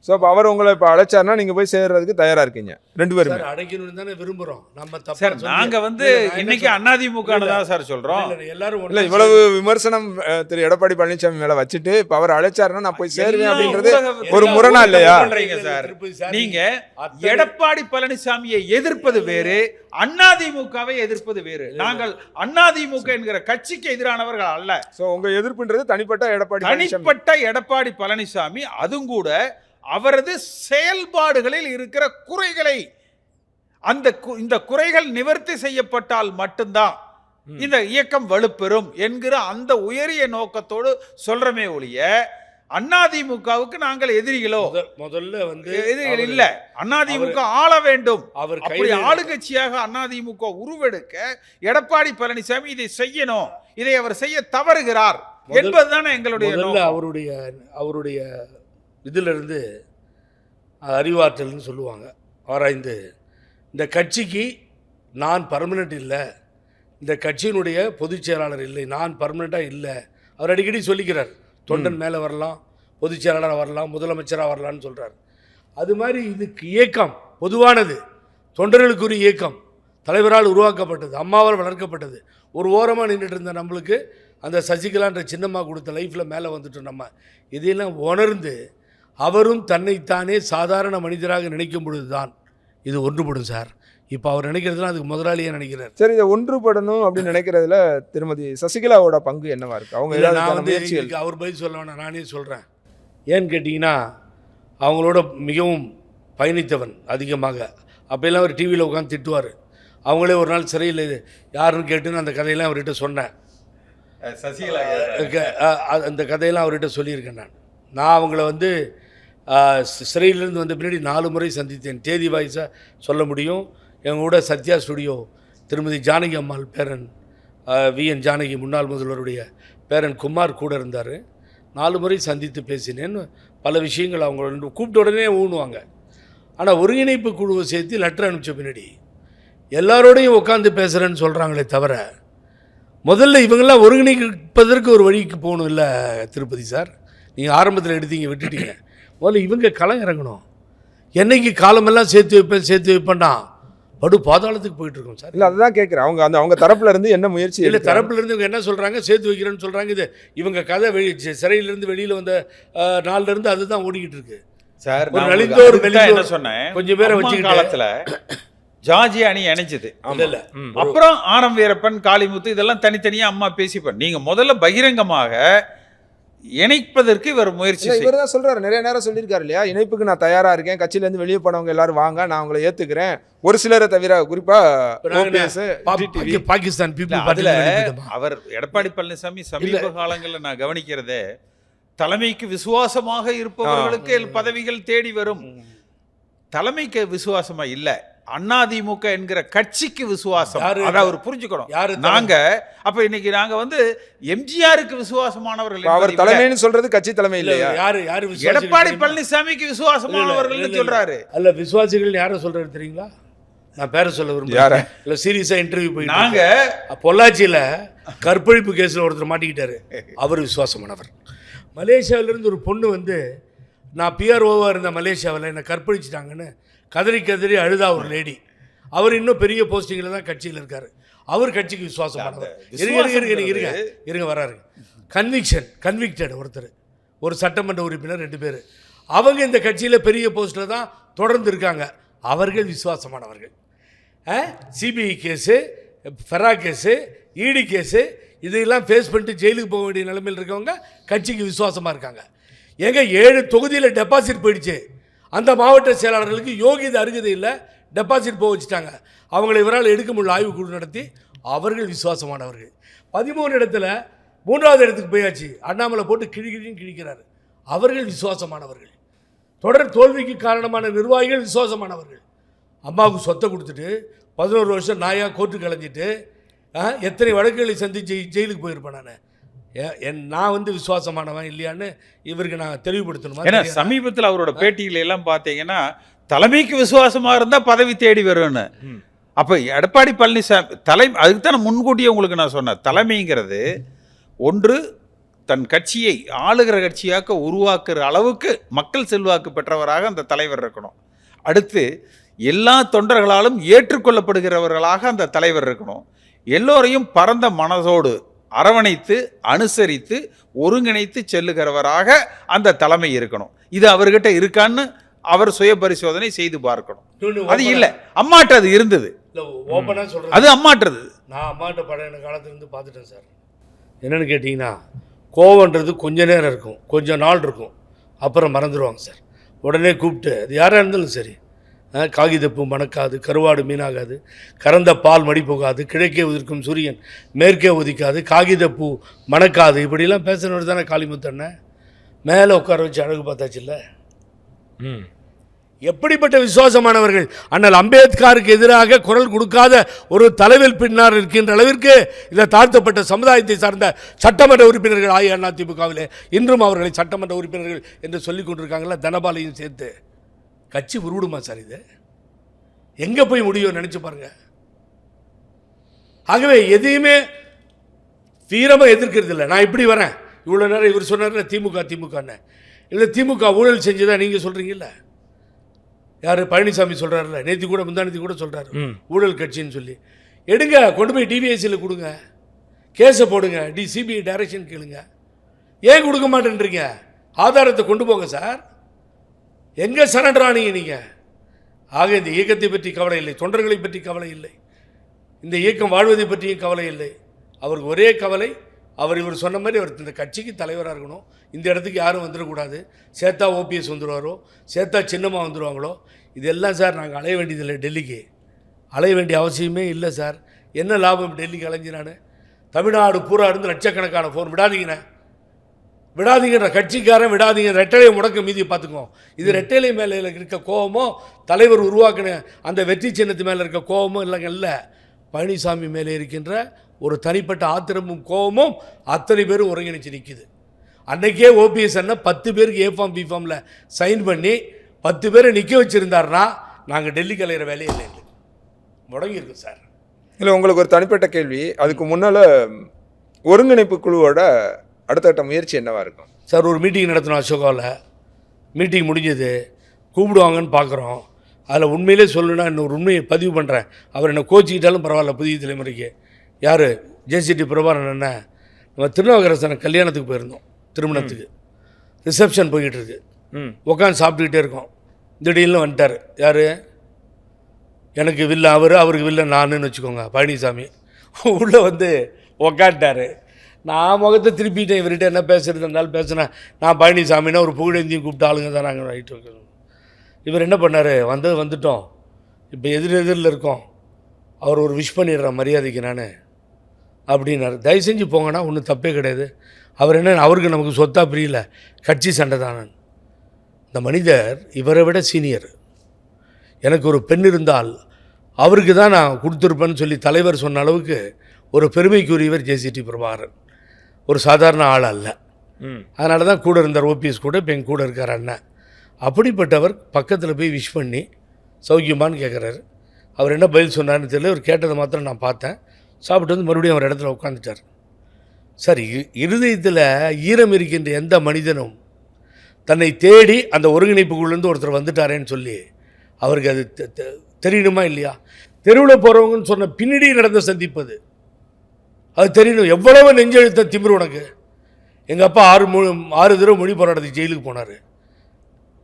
ஸோ அப்போ அவர் உங்களை இப்போ அழைச்சாருன்னா நீங்கள் போய் சேர்றதுக்கு தயாராக இருக்கீங்க ரெண்டு பேரும்? சார் அடைக்கணும்னு தானே விரும்புகிறோம் நம்ம. சார் நாங்கள் வந்து இன்னைக்கு அதிமுக தான் சார் சொல்கிறோம். எல்லாரும் இல்லை, இவ்வளவு விமர்சனம் திரு எடப்பாடி பழனிசாமி மேலே வச்சுட்டு இப்போ அவர் அழைச்சாருன்னா நான் போய் சேருவேன் அப்படின்றது ஒரு முரணா இல்லையா? சார் நீங்கள் எடப்பாடி பழனிசாமியை எதிர்ப்பது வேறு, அதிமுகவை எதிர்ப்பது வேறு. நாங்கள் அதிமுக என்கிற கட்சிக்கு எதிரானவர்கள் அல்ல. ஸோ உங்கள் எதிர்ப்புன்றது தனிப்பட்ட எடப்பாடி பழனிசாமி, அதுவும் கூட அவரது செயல்பாடுகளில் இருக்கிற குறைகளை, இந்த குறைகள் நிவர்த்தி செய்யப்பட்டால் மட்டும்தான் இந்த இயக்கம் வலுப்பெறும் என்கிற அந்த உயரிய நோக்கத்தோடு சொல்றமே ஒழிய அதிமுகவுக்கு நாங்கள் எதிரிகளோ முதல்ல வந்து எதிரிகள் இல்ல. அதிமுக ஆள வேண்டும். அப்படி ஆளுங்கட்சியாக அதிமுக உருவெடுக்க எடப்பாடி பழனிசாமி இதை செய்யணும், இதை அவர் செய்ய தவறுகிறார் என்பதுதானே எங்களுடைய அவருடைய இதிலிருந்து அறிவாற்றல்னு சொல்லுவாங்க. ஆராய்ந்து இந்த கட்சிக்கு நான் பர்மனெண்ட் இல்லை, இந்த கட்சியினுடைய பொதுச் செயலாளர் இல்லை, நான் பர்மனெண்ட்டாக இல்லை. அவர் அடிக்கடி சொல்லிக்கிறார், தொண்டன் மேலே வரலாம், பொதுச் செயலாளராக வரலாம், முதலமைச்சராக வரலான்னு சொல்கிறார். அது மாதிரி இதுக்கு இயக்கம் பொதுவானது, தொண்டர்களுக்குரிய இயக்கம், தலைவரால் உருவாக்கப்பட்டது, அம்மாவால் வளர்க்கப்பட்டது. ஒரு ஓரமாக நின்றுட்டு இருந்த நம்மளுக்கு அந்த சசிகலான்ற சின்னம்மா கொடுத்த லைஃப்பில் மேலே வந்துட்டோம். நம்ம இதையெல்லாம் உணர்ந்து அவரும் தன்னைத்தானே சாதாரண மனிதராக நினைக்கும் பொழுது தான் இது ஒன்றுபடும் சார். இப்போ அவர் நினைக்கிறதுலாம் அதுக்கு முதலாளியாக நினைக்கிறார். சரி, இதை ஒன்றுபடணும் அப்படின்னு நினைக்கிறதுல திருமதி சசிகலாவோட பங்கு என்னவா இருக்கு? அவங்க நான் வந்து அவர் பதில் சொல்ல வேணாம், நானே சொல்கிறேன். ஏன்னு கேட்டிங்கன்னா, அவங்களோட மிகவும் பயணித்தவன் அதிகமாக. அப்போல்லாம் அவர் டிவியில் உட்காந்து திட்டுவார். அவங்களே ஒரு நாள் சிறையில் யாருன்னு கேட்டுன்னு அந்த கதையெல்லாம் அவர்கிட்ட சொன்னேன். சசிகலா அந்த கதையெல்லாம் அவர்கிட்ட சொல்லியிருக்கேன். நான் அவங்கள வந்து சிறையிலேருந்து வந்த பின்னாடி 4 முறை சந்தித்தேன். தேதி வாய்ஸாக சொல்ல முடியும். எங்கள் கூட சத்யா ஸ்டுடியோ திருமதி ஜானகி அம்மாள் பேரன் விஎன் ஜானகி முன்னாள் முதல்வருடைய பேரன் குமார் கூட இருந்தார். 4 முறை சந்தித்து பேசினேன்னு பல விஷயங்கள் அவங்க கூப்பிட்ட உடனே ஊனுவாங்க. ஆனால் ஒருங்கிணைப்பு குழுவை சேர்த்து லெட்டர் அனுப்பிச்ச பின்னாடி எல்லாரோடையும் உட்காந்து பேசுகிறேன்னு சொல்கிறாங்களே தவிர, முதல்ல இவங்கெல்லாம் ஒருங்கிணைப்பதற்கு ஒரு வழிக்கு போகணும். இல்லை திருப்பதி சார், நீங்கள் ஆரம்பத்தில் எடுத்தீங்க, விட்டுட்டீங்க. முதல்ல இவங்க களம் இறங்கணும். என்னைக்கு காலமெல்லாம் சேர்த்து வைப்பேன்னா படு பாதாளத்துக்கு போயிட்டு இருக்கோம் சார். இல்லை, அதுதான் கேட்குறேன். அவங்க தரப்புல இருந்து என்ன முயற்சி? இல்லை, தரப்புல இருந்து இவங்க என்ன சொல்கிறாங்க, சேர்த்து வைக்கிறேன்னு சொல்கிறாங்க. இது இவங்க கதை சிறையிலேருந்து வெளியில் வந்த நாள்லேருந்து அதுதான் ஓடிக்கிட்டு இருக்கு சார். ஒரு நலிந்தோ ஒரு என்ன சொன்னேன், கொஞ்சம் பேரை வச்சு காலத்தில் ஜார்ஜியா அணி இணைஞ்சது. அப்புறம் ஆரம் வீரப்பன், காளிமுத்து இதெல்லாம் தனித்தனியா அம்மா பேசிப்பார். நீங்க முதல்ல பகிரங்கமாக இணைப்பதற்கு இவர் முயற்சி. இவர் தான் சொல்றாரு, நிறைய நேரம் சொல்லியிருக்காரு இல்லையா, இணைப்புக்கு நான் தயாரா இருக்கேன், கட்சியில இருந்து வெளியே போனவங்க எல்லாரும் வாங்க, நான் உங்களை ஏத்துக்கிறேன், ஒரு சிலரை தவிர, குறிப்பா பாகிஸ்தான் அவர் எடப்பாடி பழனிசாமி சமீப காலங்களில் நான் கவனிக்கிறதே, தலைமைக்கு விசுவாசமாக இருப்பவர்களுக்கு பதவிகள் தேடி வரும். தலைமைக்கு விசுவாசமா இல்ல, அதிமுக என்கிற கட்சிக்கு விசுவாசம். அதை அவர் புரிஞ்சுக்கணும். நாங்க அப்ப இன்னைக்கு நாங்க வந்து எம்ஜிஆருக்கு விசுவாசமானவர்கள். அவர் தலைமைன்னு சொல்றது கட்சி தலைமை இல்லையா? யாரு எடப்பாடி பழனிசாமிக்கு விசுவாசமானவர்கள் சொல்றாரு. அல்ல, விசுவாசிகள் யார சொல்றாரு தெரியுங்களா? நான் பேரை சொல்ல விரும்புறேன். இல்ல, சீரியஸா இன்டர்வியூ போய் நாங்க பொள்ளாச்சியில கற்பழிப்பு கேஸ்ல ஒருத்தர் மாட்டிக்கிட்டாரு. அவர் விசுவாசமானவர். மலேசியாவிலிருந்து ஒரு பொண்ணு வந்து, நான் பிஆர்ஓவாக இருந்த மலேசியாவில் என்னை கற்பழிச்சிட்டாங்கன்னு கதறி அழுதா ஒரு லேடி. அவர் இன்னும் பெரிய போஸ்டிங்கில் தான் கட்சியில் இருக்கார். அவர் கட்சிக்கு விசுவாசமானவர். இருங்க வராரு. கன்விக்டட் ஒருத்தர், ஒரு சட்டமன்ற உறுப்பினர், 2 பேர். அவங்க இந்த கட்சியில் பெரிய போஸ்ட்டில் தான் தொடர்ந்து இருக்காங்க. அவர்கள் விசுவாசமானவர்கள். சிபிஐ கேஸு, ஃபெரா கேஸு, இடி கேஸு இதெல்லாம் ஃபேஸ் பண்ணிட்டு ஜெயிலுக்கு போக வேண்டிய நிலைமையில் இருக்கவங்க கட்சிக்கு விசுவாசமாக இருக்காங்க. எங்க 7 தொகுதியில் டெபாசிட் போயிடுச்சு. அந்த மாவட்ட செயலாளர்களுக்கு யோகிதை அருகதை இல்லை, டெபாசிட் போக வச்சுட்டாங்க. அவங்களை இவரால் எடுக்க முடியல. ஆய்வுக்குழு நடத்தி அவர்கள் விசுவாசமானவர்கள். 13 இடத்துல 3வது இடத்துக்கு போயாச்சு. அண்ணாமலை போட்டு கிழிக்கிறாரு. அவர்கள் விசுவாசமானவர்கள். தொடர் தோல்விக்கு காரணமான நிர்வாகிகள் விசுவாசமானவர்கள். அம்மாவுக்கு சொத்தை கொடுத்துட்டு 11 வருஷம் நாயா கோர்ட்டு கலைஞ்சிட்டு எத்தனை வழக்குகளை சந்திச்சு ஜெயிலுக்கு போயிருப்பேன். நான் வந்து விசுவாசமானவன் இல்லையான்னு இவருக்கு நான் தெளிவுபடுத்தணும். ஏன்னா சமீபத்தில் அவரோட பேட்டியில எல்லாம் பார்த்தீங்கன்னா, தலைமைக்கு விசுவாசமா இருந்தா பதவி தேடி வரும்னு. அப்ப எடப்பாடி பழனிசாமி அதுக்கு தான் முன்கூட்டியே உங்களுக்கு நான் சொன்னேன். தலைமைங்கிறது ஒன்று தன் கட்சியை ஆளுகிற கட்சியாக உருவாக்குற அளவுக்கு மக்கள் செல்வாக்கு பெற்றவராக அந்த தலைவர் இருக்கணும். அடுத்து எல்லா தொண்டர்களாலும் ஏற்றுக்கொள்ளப்படுகிறவர்களாக அந்த தலைவர் இருக்கணும். எல்லோரையும் பரந்த மனதோடு அரவணைத்து அனுசரித்து ஒருங்கிணைத்து செல்லுகிறவராக அந்த தலைமை இருக்கணும். இது அவர்கிட்ட இருக்கான்னு அவர் சுய பரிசோதனை செய்து பார்க்கணும். அது இல்லை, அம்மாட்ட அது இருந்தது. ஓப்பனாக சொல்கிறேன், அது அம்மாட்டது. நான் அம்மாட்ட பழைய காலத்துலேருந்து பார்த்துட்டேன் சார். என்னென்னு கேட்டிங்கன்னா, கோவன்றது கொஞ்ச நேரம் இருக்கும், கொஞ்சம் நாள் இருக்கும், அப்புறம் மறந்துடுவாங்க சார். உடனே கூப்பிட்டு அது யாராக இருந்தாலும் சரி, காகிதப்பூ மணக்காது, கருவாடு மீனாகாது, கறந்த பால் மடி போகாது, கிழக்கே உதிர்க்கும் சூரியன் மேற்கே உதிக்காது, காகிதப்பூ மணக்காது, இப்படிலாம் பேசுனவர் தானே காளிமுத்தண்ண. மேலே உட்கார வச்சு அழகு பார்த்தாச்சு இல்லை. எப்படிப்பட்ட விசுவாசமானவர்கள்! அண்ணல் அம்பேத்கருக்கு எதிராக குரல் கொடுக்காத ஒரு தலைவர் பின்னார் இருக்கின்ற அளவிற்கு இந்த தாழ்த்தப்பட்ட சமுதாயத்தை சார்ந்த சட்டமன்ற உறுப்பினர்கள் அதிமுகவிலே இன்றும் அவர்களை சட்டமன்ற உறுப்பினர்கள் என்று சொல்லிக் கொண்டிருக்காங்களா, தனபாலையும் சேர்த்து. கட்சி உருவிடுமா சார்? இது எங்கே போய் முடியும் நினச்சி பாருங்க. ஆகவே எதையுமே தீவிரமாக எதிர்க்கிறது இல்லை. நான் இப்படி வரேன், இவ்வளோ நேரம் இவர் சொன்னார்ல திமுகன்னு, இல்லை திமுக ஊழல் செஞ்சதா நீங்கள் சொல்கிறீங்கல்ல, யார் பழனிசாமி சொல்கிறாருல்ல, நேற்று கூட முந்தானத்தி கூட சொல்கிறாரு ஊழல் கட்சின்னு சொல்லி. எடுங்க, கொண்டு போய் டிவிஎஸ்சியில் கொடுங்க, கேஸை போடுங்க, சிபிஐ டைரக்ஷன் கேளுங்க. ஏன் கொடுக்க மாட்டேன்றீங்க? ஆதாரத்தை கொண்டு போங்க சார். எங்கே சரண்டர் ஆனீங்க நீங்கள்? ஆக இந்த இயக்கத்தை பற்றி கவலை இல்லை, தொண்டர்களை பற்றி கவலை இல்லை, இந்த இயக்கம் வாழ்வதை பற்றியும் கவலை இல்லை. அவருக்கு ஒரே கவலை, இவர் சொன்ன மாதிரி அவர் இந்த கட்சிக்கு தலைவராக இருக்கணும், இந்த இடத்துக்கு யாரும் வந்துடக்கூடாது. சேத்தா ஓபிஎஸ் வந்துடுவாரோ, சேத்தா சின்னமாக வந்துடுவாங்களோ, இதெல்லாம் சார் நாங்கள் அலைய வேண்டியதில்லை. டெல்லிக்கு அலைய வேண்டிய அவசியமே இல்லை சார். என்ன லாபம் டெல்லிக்கு அலைஞ்சு? நான் தமிழ்நாடு பூரா இருந்து லட்சக்கணக்கான ஃபோன் விடாதீங்கன்ற கட்சிக்காரன் விடாதீங்க, ரெட்டலையை முடக்க மீதியை பார்த்துக்கோ. இது ரெட்டலை மேலே இருக்க கோபமோ, தலைவர் உருவாக்கின அந்த வெற்றி சின்னத்து மேலே இருக்க கோபமோ இல்லைங்க, இல்லை, பழனிசாமி மேலே இருக்கின்ற ஒரு தனிப்பட்ட ஆத்திரமும் கோபமும் அத்தனை பேரும் ஒருங்கிணைச்சு நிற்கிது. அன்றைக்கே ஓபிஎஸ் அண்ணன் 10 பேருக்கு ஏஃபார்ம் பிஃபார்மில் சைன் பண்ணி 10 பேரை நிற்க வச்சுருந்தாருன்னா நாங்கள் டெல்லிக்கு அலைகிற வேலையே இல்லை, முடங்கியிருக்கு சார். இல்லை, உங்களுக்கு ஒரு தனிப்பட்ட கேள்வி. அதுக்கு முன்னால் ஒருங்கிணைப்பு குழுவோட அடுத்த கட்ட முயற்சி என்னவாக இருக்கும் சார்? ஒரு மீட்டிங் நடத்தணும் அசோகாவில், மீட்டிங் முடிஞ்சது, கூப்பிடுவாங்கன்னு பார்க்குறோம். அதில் உண்மையிலே சொல்லணுன்னா இன்னொரு உண்மையை பதிவு பண்ணுறேன். அவர் என்னை கோச்சிக்கிட்டாலும் பரவாயில்ல, புதிய தலைமுறைக்கு. யார்? ஜேசிடி பிரபாகரன் அண்ணன். நம்ம திருநாவுக்கரசனை கல்யாணத்துக்கு போயிருந்தோம், திருமணத்துக்கு ரிசப்ஷன் போய்கிட்டு இருக்கு, உட்காந்து சாப்பிட்டுக்கிட்டே இருக்கோம். திடீர்னு வந்துட்டார். யார்? எனக்கு வில்ல அவருக்கு வில்ல நானுன்னு வச்சுக்கோங்க, பழனிசாமி. உள்ளே வந்து உக்காண்டார். நான் முகத்தை திருப்பிட்டேன். இவர்கிட்ட என்ன பேசுகிறது இருந்தாலும் பேசுனேன். நான் பழனிசாமின்னா ஒரு புகழேந்தியும் கூப்பிட்டு ஆளுங்க தான் நாங்கள் ரைட்டு வைக்கணும். இவர் என்ன பண்ணார்? வந்துட்டோம், இப்போ எதிரில் இருக்கோம், அவர் ஒரு விஷ் பண்ணிடுற மரியாதைக்கு நான் அப்படின்னாரு. தயவு செஞ்சு போங்கன்னா ஒன்றும் தப்பே கிடையாது. அவர் என்ன, அவருக்கு நமக்கு சொத்தா பிரியல, கட்சி சண்டை தானே. இந்த மனிதர் இவரை விட சீனியர். எனக்கு ஒரு பெண் இருந்தால் அவருக்கு தான் நான் கொடுத்துருப்பேன்னு சொல்லி தலைவர் சொன்ன அளவுக்கு ஒரு பெருமைக்குரியவர் ஜேசிடி பிரபாகரன். ஒரு சாதாரண ஆள் அல்ல. அதனால தான் கூட இருந்தார் ஓபிஎஸ் கூட, இப்போ என் கூட இருக்கார் அண்ணன். அப்படிப்பட்டவர் பக்கத்தில் போய் விஷ் பண்ணி சௌக்கியமானு கேட்குறாரு. அவர் என்ன பதில் சொன்னார்னு தெரியல. அவர் கேட்டதை மாத்திரம் நான் பார்த்தேன். சாப்பிட்டு வந்து மறுபடியும் அவர் இடத்துல உட்காந்துட்டார். சரி, இருதயத்தில் ஈரம் இருக்கின்ற எந்த மனிதனும் தன்னை தேடி அந்த ஒருங்கிணைப்புக்குள்ளேருந்து ஒருத்தர் வந்துட்டாரேன்னு சொல்லி அவருக்கு அது தெரியணுமா இல்லையா? தெருவில் போகிறவங்கன்னு சொன்ன பின்னாடி நடந்த சந்திப்பது அது தெரியணும். எவ்வளவு நெஞ்செழுத்த திமிரு உனக்கு. எங்கள் அப்பா 6 தடவை மொழி போராட்டத்துக்கு ஜெயிலுக்கு போனார்.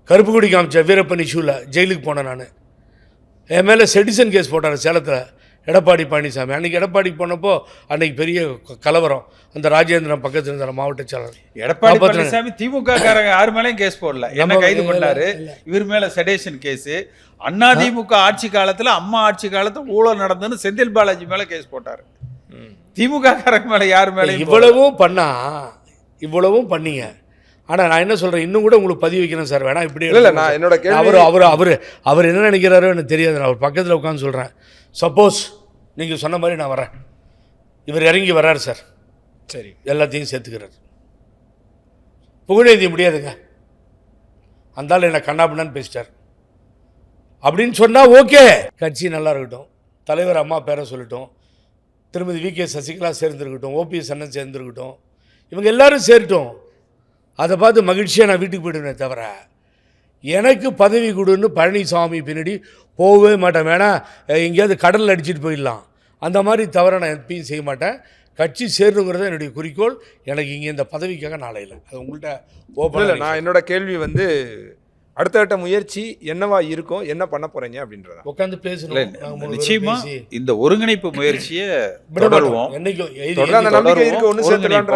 கருப்பு கொடி காமிச்ச வீரப்பன் இஷ்யூவில் ஜெயிலுக்கு போனேன் நான். என் மேலே செடிசன் கேஸ் போட்டார் சேலத்தில் எடப்பாடி பழனிசாமி. அன்றைக்கி எடப்பாடிக்கு போனப்போ அன்றைக்கி பெரிய கலவரம். அந்த ராஜேந்திரன் பக்கத்தில் இருந்தார் மாவட்ட செயலாளர். எடப்பாடி பழனிசாமி திமுக காரங்க யார் மேலேயும் கேஸ் போடல, என்ன கைது பண்ணாரு. இவர் மேலே செடேஷன் கேஸு. அதிமுக ஆட்சி காலத்தில், அம்மா ஆட்சி காலத்தில் ஊழல் நடந்ததுன்னு செந்தில் பாலாஜி மேலே கேஸ் போட்டார். திமுக காரங்க மேலே யார் மேலே இவ்வளவும் பண்ணீங்க. ஆனால் நான் என்ன சொல்கிறேன், இன்னும் கூட உங்களுக்கு பதிவு வைக்கிறேன் சார். வேணா இப்படி இல்லை, நான் என்னோட அவர் என்ன நினைக்கிறாரோ எனக்கு தெரியாது. நான் அவர் பக்கத்தில் உட்காந்து சொல்கிறேன். சப்போஸ் நீங்கள் சொன்ன மாதிரி நான் வரேன், இவர் இறங்கி வர்றாரு சார், சரி, எல்லாத்தையும் சேர்த்துக்கிறார். புகழேந்தி முடியாதுங்க, அந்தாலும் என்னை கண்ணாபின்னான்னு பேசிட்டார் அப்படின்னு சொன்னால் ஓகே, கட்சி நல்லா இருக்கட்டும், தலைவர் அம்மா பேரை சொல்லட்டும், திருமதி வி.கே. சசிகலா சேர்ந்துருக்கட்டும், ஓபிஎஸ் அண்ணன் சேர்ந்துருக்கட்டும், இவங்க எல்லாரும் சேரட்டும். அதை பார்த்து மகிழ்ச்சியாக நான் வீட்டுக்கு போய்டுவேனே தவிர எனக்கு பதவி கொடுன்னு பழனிசாமி பின்னாடி போகவே மாட்டேன். வேணா எங்கேயாவது கடலில் அடிச்சுட்டு போயிடலாம், அந்த மாதிரி தவிர நான் எப்பயும் செய்ய மாட்டேன். கட்சி சேரணுங்கிறத என்னுடைய குறிக்கோள். எனக்கு இங்கே இந்த பதவிக்காக நாளை இல்லை. அது உங்கள்கிட்ட ஓப்பன். நான் என்னோட கேள்வி வந்து அடுத்த கட்ட முயற்சி என்னவா இருக்கும், என்ன பண்ண போறீங்க அப்படின்றத உட்காந்து பேசணும். நிச்சயமா இந்த ஒருங்கிணைப்பு முயற்சியை தொடருவோம்.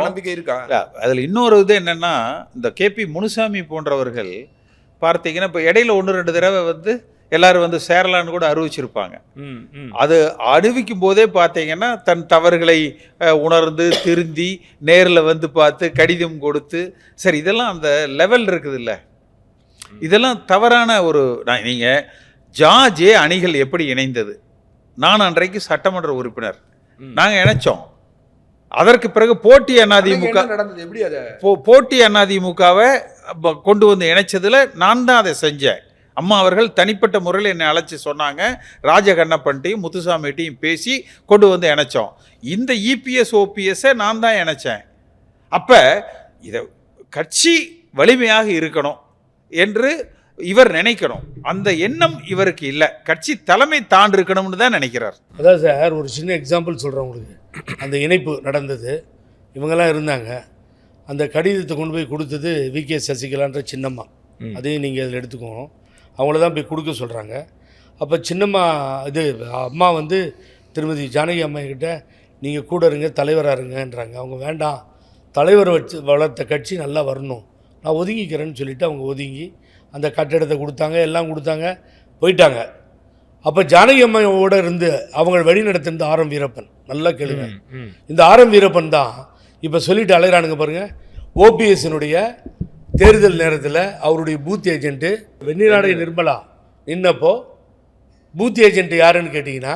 நம்பிக்கை இருக்கா? அதுல இன்னொரு இது என்னன்னா, இந்த கேபி முனுசாமி போன்றவர்கள் பார்த்தீங்கன்னா இப்போ இடையில 1-2 தடவை வந்து எல்லாரும் வந்து சேரலான்னு கூட அறிவிச்சிருப்பாங்க. அது அறிவிக்கும் போதே பார்த்தீங்கன்னா தன் தவறுகளை உணர்ந்து திருந்தி நேரில் வந்து பார்த்து கடிதம் கொடுத்து, சரி இதெல்லாம் அந்த லெவல் இருக்குது இல்லை, இதெல்லாம் தவறான ஒரு. நீங்கள் ஜார்ஜ் அணிகள் எப்படி இணைந்தது? நான் அன்றைக்கு சட்டமன்ற உறுப்பினர், நாங்கள் இணைச்சோம். அதற்கு பிறகு போட்டி அதிமுகவை கொண்டு வந்து இணைச்சதுல நான் தான் அதை செஞ்சேன். அம்மா அவர்கள் தனிப்பட்ட முறையில் என்னை அழைச்சி சொன்னாங்க, ராஜகண்ணப்பன்ட்டையும் முத்துசாமிகிட்டையும் பேசி கொண்டு வந்து இணைச்சோம். இந்த இபிஎஸ் ஓபிஎஸ்ஸை நான் தான் இணைச்சேன். அப்போ இதை கட்சி வலிமையாக இருக்கணும் என்று இவர் நினைக்கணும். அந்த எண்ணம் இவருக்கு இல்லை. கட்சி தலைமை தான் இருக்கணும்னு தான் நினைக்கிறார். அதான் சார், ஒரு சின்ன எக்ஸாம்பிள் சொல்கிறேன் உங்களுக்கு. அந்த இணைப்பு நடந்தது, இவங்கெல்லாம் இருந்தாங்க. அந்த கடிதத்தை கொண்டு போய் கொடுத்தது விகே சசிகலான்ற சின்னம்மா. அதையும் நீங்கள் அதில் எடுத்துக்கணும். அவங்கள தான் போய் கொடுக்க சொல்கிறாங்க. அப்போ சின்னம்மா இது அம்மா வந்து திருமதி ஜானகி அம்மா கிட்ட நீங்கள் கூட இருங்க, தலைவராக இருங்கன்றாங்க. அவங்க வேண்டாம், தலைவரை வச்சு வளர்த்த கட்சி நல்லா வரணும், நான் ஒதுங்கிக்கிறேன்னு சொல்லிவிட்டு அவங்க ஒதுங்கி அந்த கட்டிடத்தை கொடுத்தாங்க, எல்லாம் கொடுத்தாங்க, போயிட்டாங்க. அப்போ ஜானகி அம்மாவோட இருந்து அவங்க வழி நடத்திருந்த ஆரம் வீரப்பன், நல்லா கேளுங்க. இந்த ஆரம் வீரப்பன் தான் இப்போ சொல்லிட்டு அலைகிறானுங்க பாருங்கள். ஓபிஎஸ்னுடைய தேர்தல் நேரத்தில் அவருடைய பூத் ஏஜென்ட்டு வெண்ணிலாடை நிர்மலா நின்னப்போ பூத் ஏஜென்ட் யாருன்னு கேட்டிங்கன்னா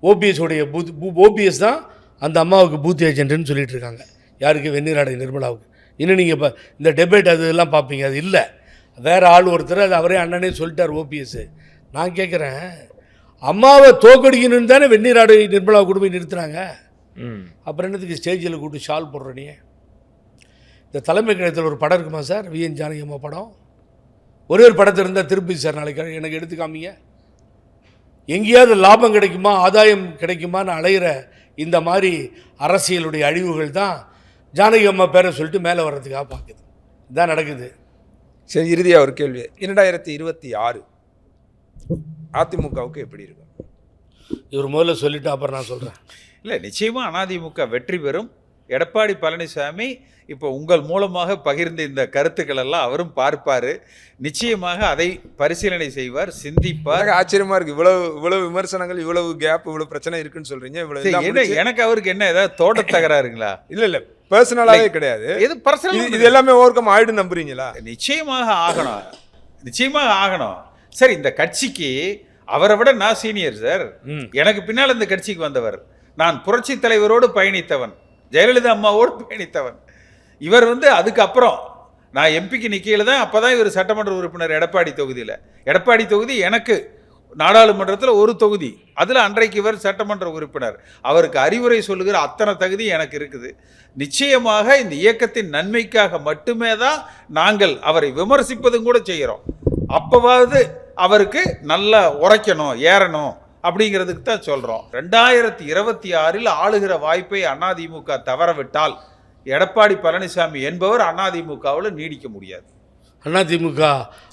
ஓபிஎஸ்னுடைய ஓபிஎஸ் தான் அந்த அம்மாவுக்கு பூத் ஏஜென்ட்டுன்னு சொல்லிட்டு இருக்காங்க. யாருக்கு? வெண்ணிலாடை நிர்மலாவுக்கு. இன்னும் நீங்கள் இப்போ இந்த டெபேட் அது இதெல்லாம் பார்ப்பீங்க, அது இல்லை, வேறு ஆள் ஒருத்தர், அது அவரே அண்ணனே சொல்லிட்டார் ஓபிஎஸ். நான் கேட்குறேன், அம்மாவை தோக்கடிக்கணும்னு தானே வெந்நீராடை நிர்மலாவை கொண்டு போய் நிறுத்துறாங்க. அப்புறம் என்னத்துக்கு ஸ்டேஜில் கூப்பிட்டு ஷால் போடுற நீ? இந்த தலைமை கழகத்தில் ஒரு படம் இருக்குமா சார், விஎன் ஜானகி அம்மா படம்? ஒரே ஒரு படத்தை இருந்தால் திருப்பி சார் நாளைக்கு எனக்கு எடுத்து காமிங்க. எங்கேயாவது லாபம் கிடைக்குமா, ஆதாயம் கிடைக்குமான்னு அலைகிற இந்த மாதிரி அரசியலுடைய அழிவுகள் தான் ஜானகி அம்மா பேரை சொல்லிட்டு மேலே வர்றதுக்காக பார்க்குது. இதுதான் நடக்குது. சரி, இறுதியாக ஒரு கேள்வி. 2026 அதிமுகவுக்கு எப்படி இருக்கும்? இவர் முதல்ல சொல்லிவிட்டு அப்புறம் நான் சொல்கிறேன். இல்லை, நிச்சயமாக அதிமுக வெற்றி பெறும். எடப்பாடி பழனிசாமி இப்போ உங்கள் மூலமாக பகிர்ந்த இந்த கருத்துக்கள் எல்லாம் அவரும் பார்ப்பார். நிச்சயமாக அதை பரிசீலனை செய்வார், சிந்திப்பார். ஆச்சரியமா இருக்கு, இவ்வளவு விமர்சனங்கள், இவ்வளவு கேப், இவ்வளவு பிரச்சனை இருக்குன்னு சொல்றீங்க. எனக்கு அவருக்கு என்ன ஏதாவது தோட்ட தகராறுங்களா? இல்ல பர்சனலாவே கிடையாது. இது பர்சனல், இது எல்லாமே ஓவர் கம் ஆயிடும் நம்புறீங்களா? நிச்சயமாக ஆகணும், நிச்சயமாக ஆகணும். சரி, இந்த கட்சிக்கு அவரை விட நான் சீனியர் சார். எனக்கு பின்னால் இந்த கட்சிக்கு வந்தவர். நான் புரட்சி தலைவரோடு பயணித்தவன், ஜெயலலிதா அம்மாவோடு பயணித்தவன். இவர் அதுக்கப்புறம் நான் எம்பிக்கு நிற்கையில் தான், அப்போ தான் இவர் சட்டமன்ற உறுப்பினர் எடப்பாடி தொகுதியில். எடப்பாடி தொகுதி எனக்கு நாடாளுமன்றத்தில் ஒரு தொகுதி, அதில் அன்றைக்கு இவர் சட்டமன்ற உறுப்பினர். அவருக்கு அறிவுரை சொல்லுகிற அத்தனை தகுதி எனக்கு இருக்குது. நிச்சயமாக இந்த இயக்கத்தின் நன்மைக்காக மட்டுமே தான் நாங்கள் அவரை விமர்சிப்பதும் கூட செய்கிறோம். அப்போவாவது அவருக்கு நல்லா உரைக்கணும், ஏறணும் அப்படிங்கிறதுக்கு தான் சொல்கிறோம். 2026 ஆளுகிற வாய்ப்பை அதிமுக தவறவிட்டால் எடப்பாடி பழனிசாமி என்பவர் அதிமுகவில் நீடிக்க முடியாது. அதிமுக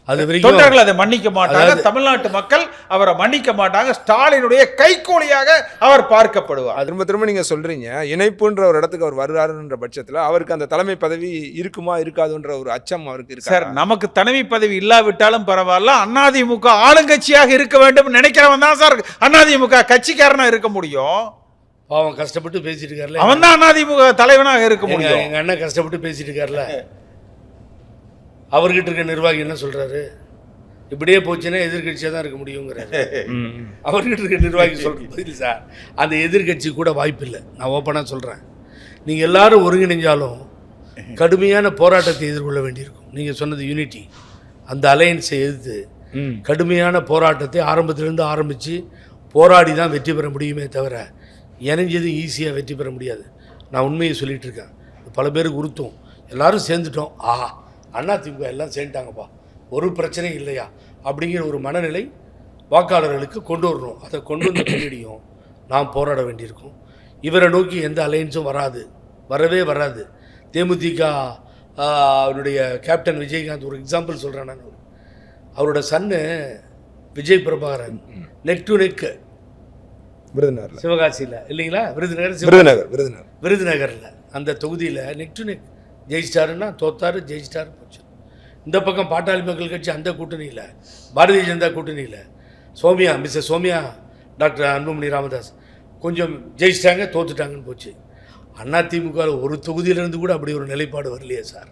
அது தொண்டர்கள் அதை மன்னிக்க மாட்டாங்க, தமிழ்நாட்டு மக்கள் அவரை மன்னிக்க மாட்டாங்க. ஸ்டாலினுடைய கைகூலியாக அவர் பார்க்கப்படுவார். திரும்ப திரும்ப நீங்க சொல்றீங்க, இணைப்புன்ற ஒரு இடத்துக்கு அவர் வருகிறாருன்ற பட்சத்தில் அவருக்கு அந்த தலைமை பதவி இருக்குமா இருக்காதுன்ற ஒரு அச்சம் அவருக்கு இருக்கு சார். நமக்கு தலைமை பதவி இல்லாவிட்டாலும் பரவாயில்ல, அதிமுக ஆளுங்கட்சியாக இருக்க வேண்டும் நினைக்கிறவன் தான் சார் அதிமுக கட்சிக்காரனா இருக்க முடியும். அவன் கஷ்டப்பட்டு பேசிட்டு இருக்காருல்ல, அவன் தான் அதிமுக தலைவனாக இருக்க முடியும். எங்க அண்ணன் கஷ்டப்பட்டு பேசிட்டு இருக்காருல்ல, அவர்கிட்ட இருக்க நிர்வாகி என்ன சொல்றாரு? இப்படியே போச்சுன்னா எதிர்கட்சியாக தான் இருக்க முடியுங்கிறாரு. அவர்கிட்ட இருக்க நிர்வாகி சொல்றது சார், அந்த எதிர்கட்சி கூட வாய்ப்பு இல்லை. நான் ஓப்பனாக சொல்கிறேன், நீங்கள் எல்லாரும் ஒருங்கிணைஞ்சாலும் கடுமையான போராட்டத்தை எதிர்கொள்ள வேண்டியிருக்கும். நீங்கள் சொன்னது யூனிட்டி, அந்த அலையன்ஸை எதிர்த்து கடுமையான போராட்டத்தை ஆரம்பத்திலேருந்து ஆரம்பித்து போராடி தான் வெற்றி பெற முடியுமே தவிர இணைஞ்சது ஈஸியாக வெற்றி பெற முடியாது. நான் உண்மையை சொல்லிகிட்டு இருக்கேன். பல பேருக்கு உறுத்தும், எல்லாரும் சேர்ந்துட்டோம், ஆஹா அதிமுக எல்லாம் சேர்ந்துட்டாங்கப்பா, ஒரு பிரச்சனையும் இல்லையா அப்படிங்கிற ஒரு மனநிலை வாக்காளர்களுக்கு கொண்டு வரணும். அதை கொண்டு வந்த பின்னாடியும் நாம் போராட வேண்டியிருக்கும். இவரை நோக்கி எந்த அலையன்ஸும் வராது, வரவே வராது. தேமுதிக அவருடைய கேப்டன் விஜயகாந்த் ஒரு எக்ஸாம்பிள் சொல்கிறேன் நான். அவரோட சன்னு Vijay Prabhakaran neck to neck Virudhunagar, சிவகாசியில் இல்லைங்களா, விருதுநகரில் அந்த தொகுதியில் நெக் டு நெக் ஜெயிச்சிட்டாருன்னா தோத்தாரு, ஜெயிச்சிட்டாரு, போச்சு. இந்த பக்கம் பாட்டாளி மக்கள் கட்சி அந்த கூட்டணியில், பாரதிய ஜனதா கூட்டணியில் சோமியா, மிஸ்ஸஸ் சோமியா, டாக்டர் அன்புமணி ராமதாஸ் கொஞ்சம் ஜெயிச்சிட்டாங்க, தோத்துட்டாங்கன்னு போச்சு. அதிமுக ஒரு தொகுதியிலேருந்து கூட அப்படி ஒரு நிலைப்பாடு வரலையே சார்.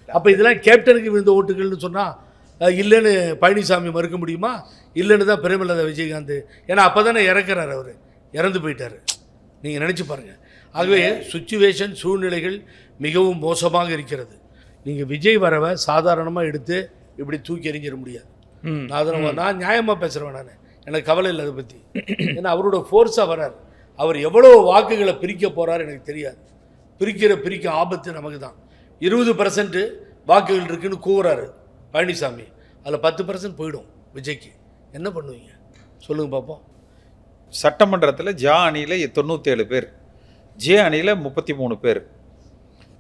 அப்போ இதெல்லாம் கேப்டனுக்கு விழுந்த ஓட்டுகள்னு சொன்னால் இல்லைன்னு பழனிசாமி மறுக்க முடியுமா? இல்லைன்னு தான் பிரேமலதா விஜயகாந்த், ஏன்னா அப்போ தானே இறக்குறாரு, அவர் இறந்து போயிட்டார். நீங்கள் நினச்சி பாருங்கள். ஆகவே சுச்சுவேஷன், சூழ்நிலைகள் மிகவும் மோசமாக இருக்கிறது. நீங்கள் விஜய் வரவை சாதாரணமாக எடுத்து இப்படி தூக்கி எறிஞ்சிட முடியாது. நான் நியாயமாக பேசுகிறேன், நான் எனக்கு கவலை இல்லை அதை பற்றி. ஏன்னா அவரோட ஃபோர்ஸாக வரார். அவர் எவ்வளோ வாக்குகளை பிரிக்க போகிறார் எனக்கு தெரியாது. பிரிக்க ஆபத்து நமக்கு தான். 20% வாக்குகள் இருக்குன்னு கூவுறாரு பழனிசாமி, அதில் 10% போயிடும் விஜய்க்கு. என்ன பண்ணுவீங்க சொல்லுங்கள் பார்ப்போம். சட்டமன்றத்தில் ஜா அணியில் 97 பேர், ஜே அணியில் 33 பேர்.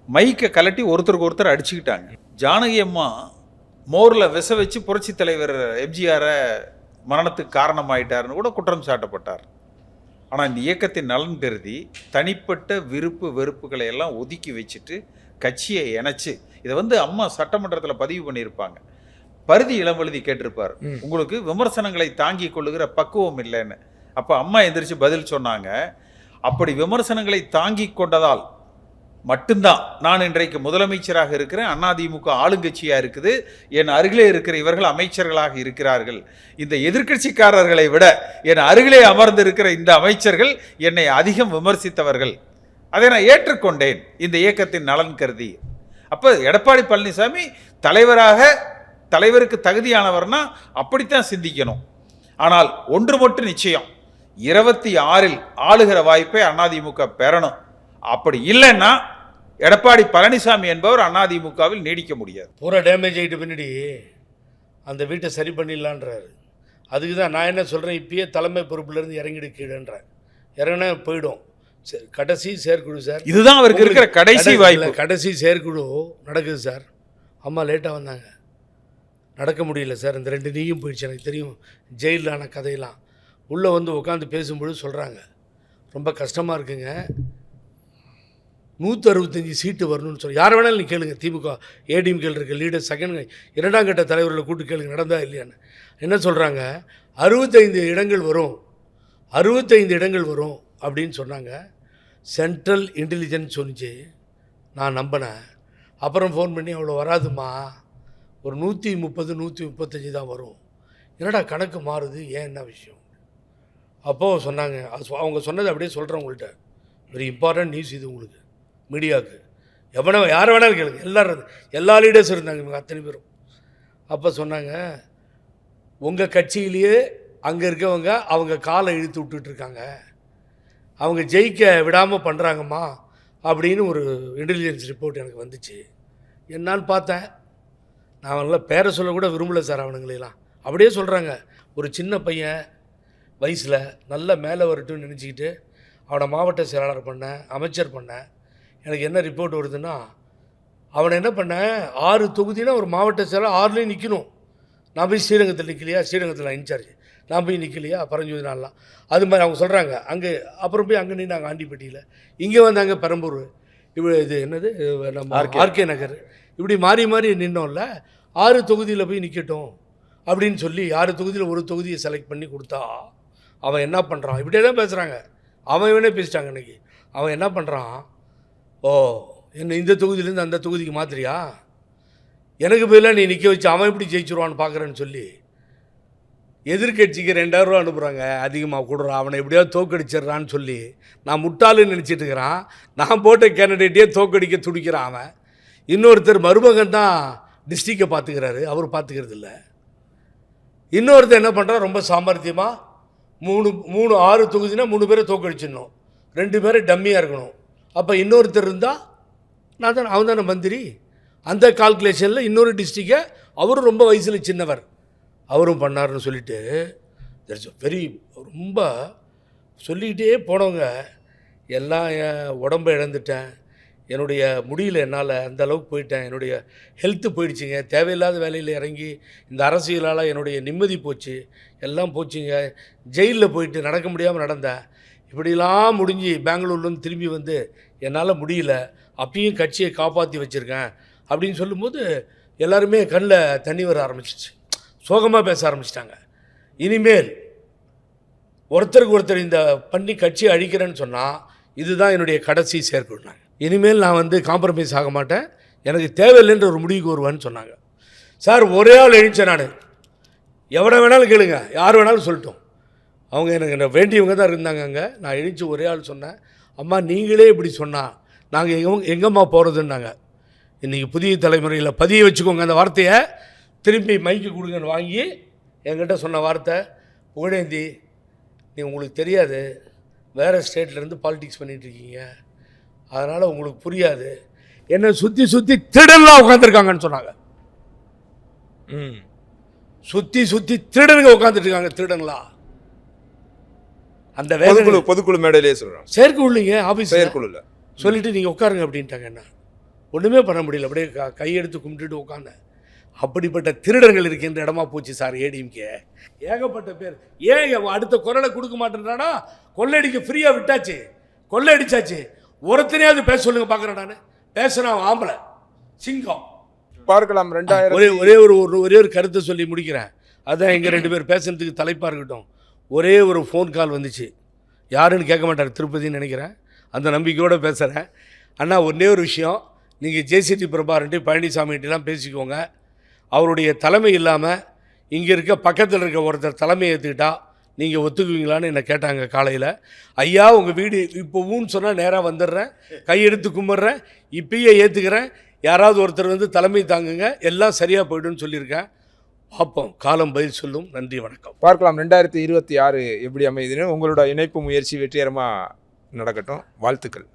மைக்கை கலட்டி ஒருத்தருக்கு ஒருத்தர் அடிச்சுக்கிட்டாங்க. ஜானகி அம்மா மோரில் விச வச்சு புரட்சி தலைவர் எம்ஜிஆரை மரணத்துக்கு காரணமாயிட்டாருன்னு கூட குற்றம் சாட்டப்பட்டார். ஆனால் இந்த இயக்கத்தின் நலன் கருதி தனிப்பட்ட விருப்பு வெறுப்புகளை எல்லாம் ஒதுக்கி வச்சுட்டு கட்சியை இணைச்சு இதை அம்மா சட்டமன்றத்தில் பதிவு பண்ணியிருப்பாங்க. பருதி இளம்பழுதி கேட்டிருப்பார், உங்களுக்கு விமர்சனங்களை தாங்கி கொள்ளுகிற பக்குவம் இல்லைன்னு. அப்போ அம்மா எந்திரிச்சு பதில் சொன்னாங்க, அப்படி விமர்சனங்களை தாங்கி கொண்டதால் மட்டும்தான் நான் இன்றைக்கு முதலமைச்சராக இருக்கிறேன். அதிமுக ஆளுங்கட்சியாக இருக்குது, என் அருகிலே இருக்கிற இவர்கள் அமைச்சர்களாக இருக்கிறார்கள். இந்த எதிர்க்கட்சிக்காரர்களை விட என் அருகிலே அமர்ந்திருக்கிற இந்த அமைச்சர்கள் என்னை அதிகம் விமர்சித்தவர்கள். அதை நான் ஏற்றுக்கொண்டேன் இந்த இயக்கத்தின் நலன் கருதி. அப்போ எடப்பாடி பழனிசாமி தலைவருக்கு தகுதியானவர்னா அப்படித்தான் சிந்திக்கணும். ஆனால் ஒன்று மட்டும் நிச்சயம், 26இல் ஆளுகிற வாய்ப்பை அதிமுக பெறணும். அப்படி இல்லைன்னா எடப்பாடி பழனிசாமி என்பவர் அதிமுகவில் நீடிக்க முடியாது. பூரா டேமேஜ் ஆகிட்டு பின்னாடி அந்த வீட்டை சரி பண்ணிடலான்றாரு. அதுக்கு தான் நான் என்ன சொல்கிறேன், இப்பயே தலைமை பொறுப்புலேருந்து இறங்கிடு கீழேன்றேன். இறங்கினா போயிடும். கடைசி செயற்குழு சார், இதுதான் அவருக்கு இருக்கிற கடைசி வாய்ப்பு. கடைசி செயற்குழு நடக்குது சார். அம்மா லேட்டாக வந்தாங்க, நடக்க முடியல சார். இந்த 2 நீயும் போயிடுச்சு. எனக்கு தெரியும் ஜெயிலான கதையெல்லாம். உள்ளே உட்காந்து பேசும்பொழுது சொல்கிறாங்க, ரொம்ப கஷ்டமாக இருக்குங்க, 165 சீட்டு வரணும்னு சொல்லி. யார் வேணாலும் நீ கேளுங்க, திமுக ஏடிஎம்கேல இருக்க லீடர் இரண்டாம் கட்ட தலைவர்களை கூட்டு கேளுங்க நடந்தா இல்லையான்னு. என்ன சொல்கிறாங்க, 65 இடங்கள் வரும், 65 இடங்கள் வரும் அப்படின்னு சொன்னாங்க. சென்ட்ரல் இன்டெலிஜென்ஸ் சொன்னிச்சு, நான் நம்பினேன். அப்புறம் ஃபோன் பண்ணி அவ்வளோ வராதுமா, ஒரு 130 135 தான் வரும். என்னடா கணக்கு மாறுது, ஏன் என்ன விஷயம்? அப்போது சொன்னாங்க, அவங்க சொன்னது அப்படியே சொல்கிறேன் உங்கள்கிட்ட. வெரி இம்பார்ட்டன்ட் நியூஸ் இது உங்களுக்கு, மீடியாவுக்கு. யாரை வேணாலும் கேளுங்க, எல்லா லீடர்ஸும் இருந்தாங்க இவங்க அத்தனை பேரும். அப்போ சொன்னாங்க, உங்கள் கட்சியிலேயே அங்கே இருக்கவங்க அவங்க காலை இழுத்து விட்டுட்ருக்காங்க, அவங்க ஜெயிக்க விடாமல் பண்ணுறாங்கம்மா அப்படின்னு ஒரு இன்டெலிஜென்ஸ் ரிப்போர்ட் எனக்கு வந்துச்சு. என்னான்னு பார்த்தேன், நான் அவங்கள பேரை சொல்ல கூட விரும்பலை சார். அவனுங்களெல்லாம் அப்படியே சொல்கிறாங்க. ஒரு சின்ன பையன் வயசில் நல்ல மேலே வரட்டும்னு நினச்சிக்கிட்டு அவனை மாவட்ட செயலாளர் பண்ணேன், அமைச்சர் பண்ணேன். எனக்கு என்ன ரிப்போர்ட் வருதுன்னா, அவனை என்ன பண்ணேன், 6 தொகுதினா ஒரு மாவட்ட செயலாளர் 6லேயும் நிற்கணும். நான் போய் ஸ்ரீரங்கத்தில் நிற்கலையா, ஸ்ரீரங்கத்தில் நான் இன்சார்ஜ், நான் போய் நிற்கலையா பரஞ்சோதி நாள்லாம். அது மாதிரி அவங்க சொல்கிறாங்க. அங்கே அப்புறம் போய் அங்கே நின்று நாங்கள் ஆண்டிப்பட்டியில், இங்கே வந்தாங்க பெரம்பூர், இப்படி இது என்னது நம்ம ஆர்கே நகர், இப்படி மாறி மாறி நின்னோம்ல. 6 தொகுதியில் போய் நிற்கட்டும் அப்படின்னு சொல்லி 6 தொகுதியில் ஒரு தொகுதியை செலக்ட் பண்ணி கொடுத்தா அவன் என்ன பண்ணுறான், இப்படியே தான் பேசுகிறாங்க. அவன் இவனே பேசிட்டாங்க இன்றைக்கி. அவன் என்ன பண்ணுறான், ஓ என்ன இந்த தொகுதியிலேருந்து அந்த தொகுதிக்கு மாத்திரியா, எனக்கு பதிலாக நீ நிற்க வச்சு அவன் எப்படி ஜெயிச்சிருவான்னு பார்க்குறேன்னு சொல்லி எதிர்கட்சிக்கு 2000 ரூபா அனுப்புகிறாங்க, அதிகமாக கொடுறான், அவனை எப்படியாவது தோக்கடிச்சிட்றான்னு சொல்லி. நான் முட்டாளுன்னு நினச்சிட்டு இருக்கிறான். நான் போட்ட கேண்டிடேட்டே தோக்கடிக்க துடிக்கிறான் அவன். இன்னொருத்தர் மருமகன் தான் டிஸ்ட்ரிக்டை பார்த்துக்கிறாரு, அவர் பார்த்துக்கிறது இல்லை. இன்னொருத்தர் என்ன பண்ணுறான், ரொம்ப சாமர்த்தியமாக 6 தொகுதினா 3 பேரை தோக்கடிச்சிடணும், 2 பேரை டம்மியாக இருக்கணும். அப்போ இன்னொருத்தர் இருந்தால் அவன் தானே மந்திரி. அந்த கால்குலேஷனில் இன்னொரு டிஸ்ட்ரிக்டை அவரும் ரொம்ப வயசில் சின்னவர் அவரும் பண்ணார்னு சொல்லிட்டு வெரி ரொம்ப சொல்லிக்கிட்டே போனவங்க எல்லாம். என் உடம்பை இழந்துட்டேன், என்னுடைய முடியல, என்னால் அந்த அளவுக்கு போயிட்டேன், என்னுடைய ஹெல்த்து போயிடுச்சுங்க, தேவையில்லாத வேலையில் இறங்கி இந்த அரசியலால் என்னுடைய நிம்மதி போச்சு, எல்லாம் போச்சுங்க, ஜெயிலில் போயிட்டு நடக்க முடியாமல் நடந்தேன், இப்படிலாம் முடிஞ்சு பெங்களூர்லேருந்து திரும்பி வந்து என்னால் முடியல, அப்பயும் கட்சியை காப்பாற்றி வச்சுருக்கேன் அப்படின்னு சொல்லும்போது எல்லாருமே கண்ணில் தண்ணி வர ஆரம்பிச்சிச்சு, சோகமாக பேச ஆரம்பிச்சிட்டாங்க. இனிமேல் ஒருத்தருக்கு ஒருத்தர் இந்த பண்ணி கட்சியை அழிக்கிறேன்னு சொன்னால் இதுதான் என்னுடைய கடைசி செயற்குழுனாங்க. இனிமேல் நான் காம்ப்ரமைஸ் ஆக மாட்டேன், எனக்கு தேவையில்லைன்ற ஒரு முடிவுக்கு வருவேன்னு சொன்னாங்க. சார் ஒரே ஆள் எழுந்தேன் நான், எவனை வேணாலும் கேளுங்க, யார் வேணாலும் சொல்லட்டும், அவங்க எனக்கு வேண்டியவங்க தான் இருந்தாங்க அங்கே. நான் எழுந்து ஒரே ஆள் சொன்னேன், அம்மா நீங்களே இப்படி சொன்னால் நாங்கள் எங்கம்மா போகிறதுன்னாங்க. இன்றைக்கி புதிய தலைமுறையில் பதிய வச்சுக்கோங்க அந்த வார்த்தையை, திரும்பி மைக்கு கொடுங்கன்னு வாங்கி என்கிட்ட சொன்ன வார்த்தை, புகழேந்தி நீ உங்களுக்கு தெரியாது, வேறு ஸ்டேட்லேருந்து பாலிடிக்ஸ் பண்ணிகிட்ருக்கீங்க, அதனால் உங்களுக்கு புரியாது, என்னை சுற்றி சுற்றி திருடன்லாம் உட்காந்துருக்காங்கன்னு சொன்னாங்க. சுற்றி திருடனுங்க உட்காந்துட்டு இருக்காங்க, திருடங்களா. அந்த பொதுக்குழு மேடையிலே சொல்கிறோம், செயற்குழுங்க ஆஃபீஸ் செயற்குழுல சொல்லிவிட்டு நீங்கள் உட்காருங்க அப்படின்ட்டாங்க. என்ன ஒன்றுமே பண்ண முடியல, அப்படியே கையெடுத்து கும்பிட்டுட்டு உட்காந்தேன். அப்படிப்பட்ட திருடர்கள் இருக்கின்ற இடமா போச்சு சார் ஏடிஎம்கே. ஏகப்பட்ட பேர். ஏன் அடுத்த குரலை கொடுக்க மாட்டேன்றானா? கொள்ளையடிக்க ஃப்ரீயாக விட்டாச்சு, கொள்ளையடிச்சாச்சு. ஒருத்தனையாவது பேச சொல்லுங்க பார்க்குறேன். நான் பேசுனா ஆம்பளை சிங்கம் பார்க்கலாம். ஒரே ஒரு கருத்தை சொல்லி முடிக்கிறேன். அதான் எங்கள் 2 பேர் பேசுறதுக்கு தலைப்பாக இருக்கட்டும். ஒரே ஒரு ஃபோன் கால் வந்துச்சு, யாருன்னு கேட்க மாட்டார், திருப்பதின்னு நினைக்கிறேன். அந்த நம்பிக்கையோடு பேசுகிறேன். அண்ணா ஒரே ஒரு விஷயம், நீங்கள் ஜேசிடி பிரபாகரன்ட்டு பழனிசாமிகிட்டலாம் பேசிக்கோங்க. அவருடைய தலைமை இல்லாமல் இங்கே இருக்க பக்கத்தில் இருக்க ஒருத்தர் தலைமை ஏற்றுக்கிட்டா நீங்கள் ஒத்துக்குவீங்களான்னு என்னை கேட்டாங்க காலையில். ஐயா உங்கள் வீடு இப்போவும் சொன்னால் நேராக வந்துடுறேன், கையெடுத்து கும்பிட்றேன், இப்பயே ஏற்றுக்கிறேன், யாராவது ஒருத்தர் வந்து தலைமை தாங்குங்க, எல்லாம் சரியாக போய்டுன்னு சொல்லியிருக்கேன். பார்ப்போம், காலம் பதில் சொல்லும். நன்றி, வணக்கம். பார்க்கலாம் 2026 எப்படி அமையுதுன்னு. உங்களோட இணைப்பு முயற்சி வெற்றிகரமாக நடக்கட்டும். வாழ்த்துக்கள்.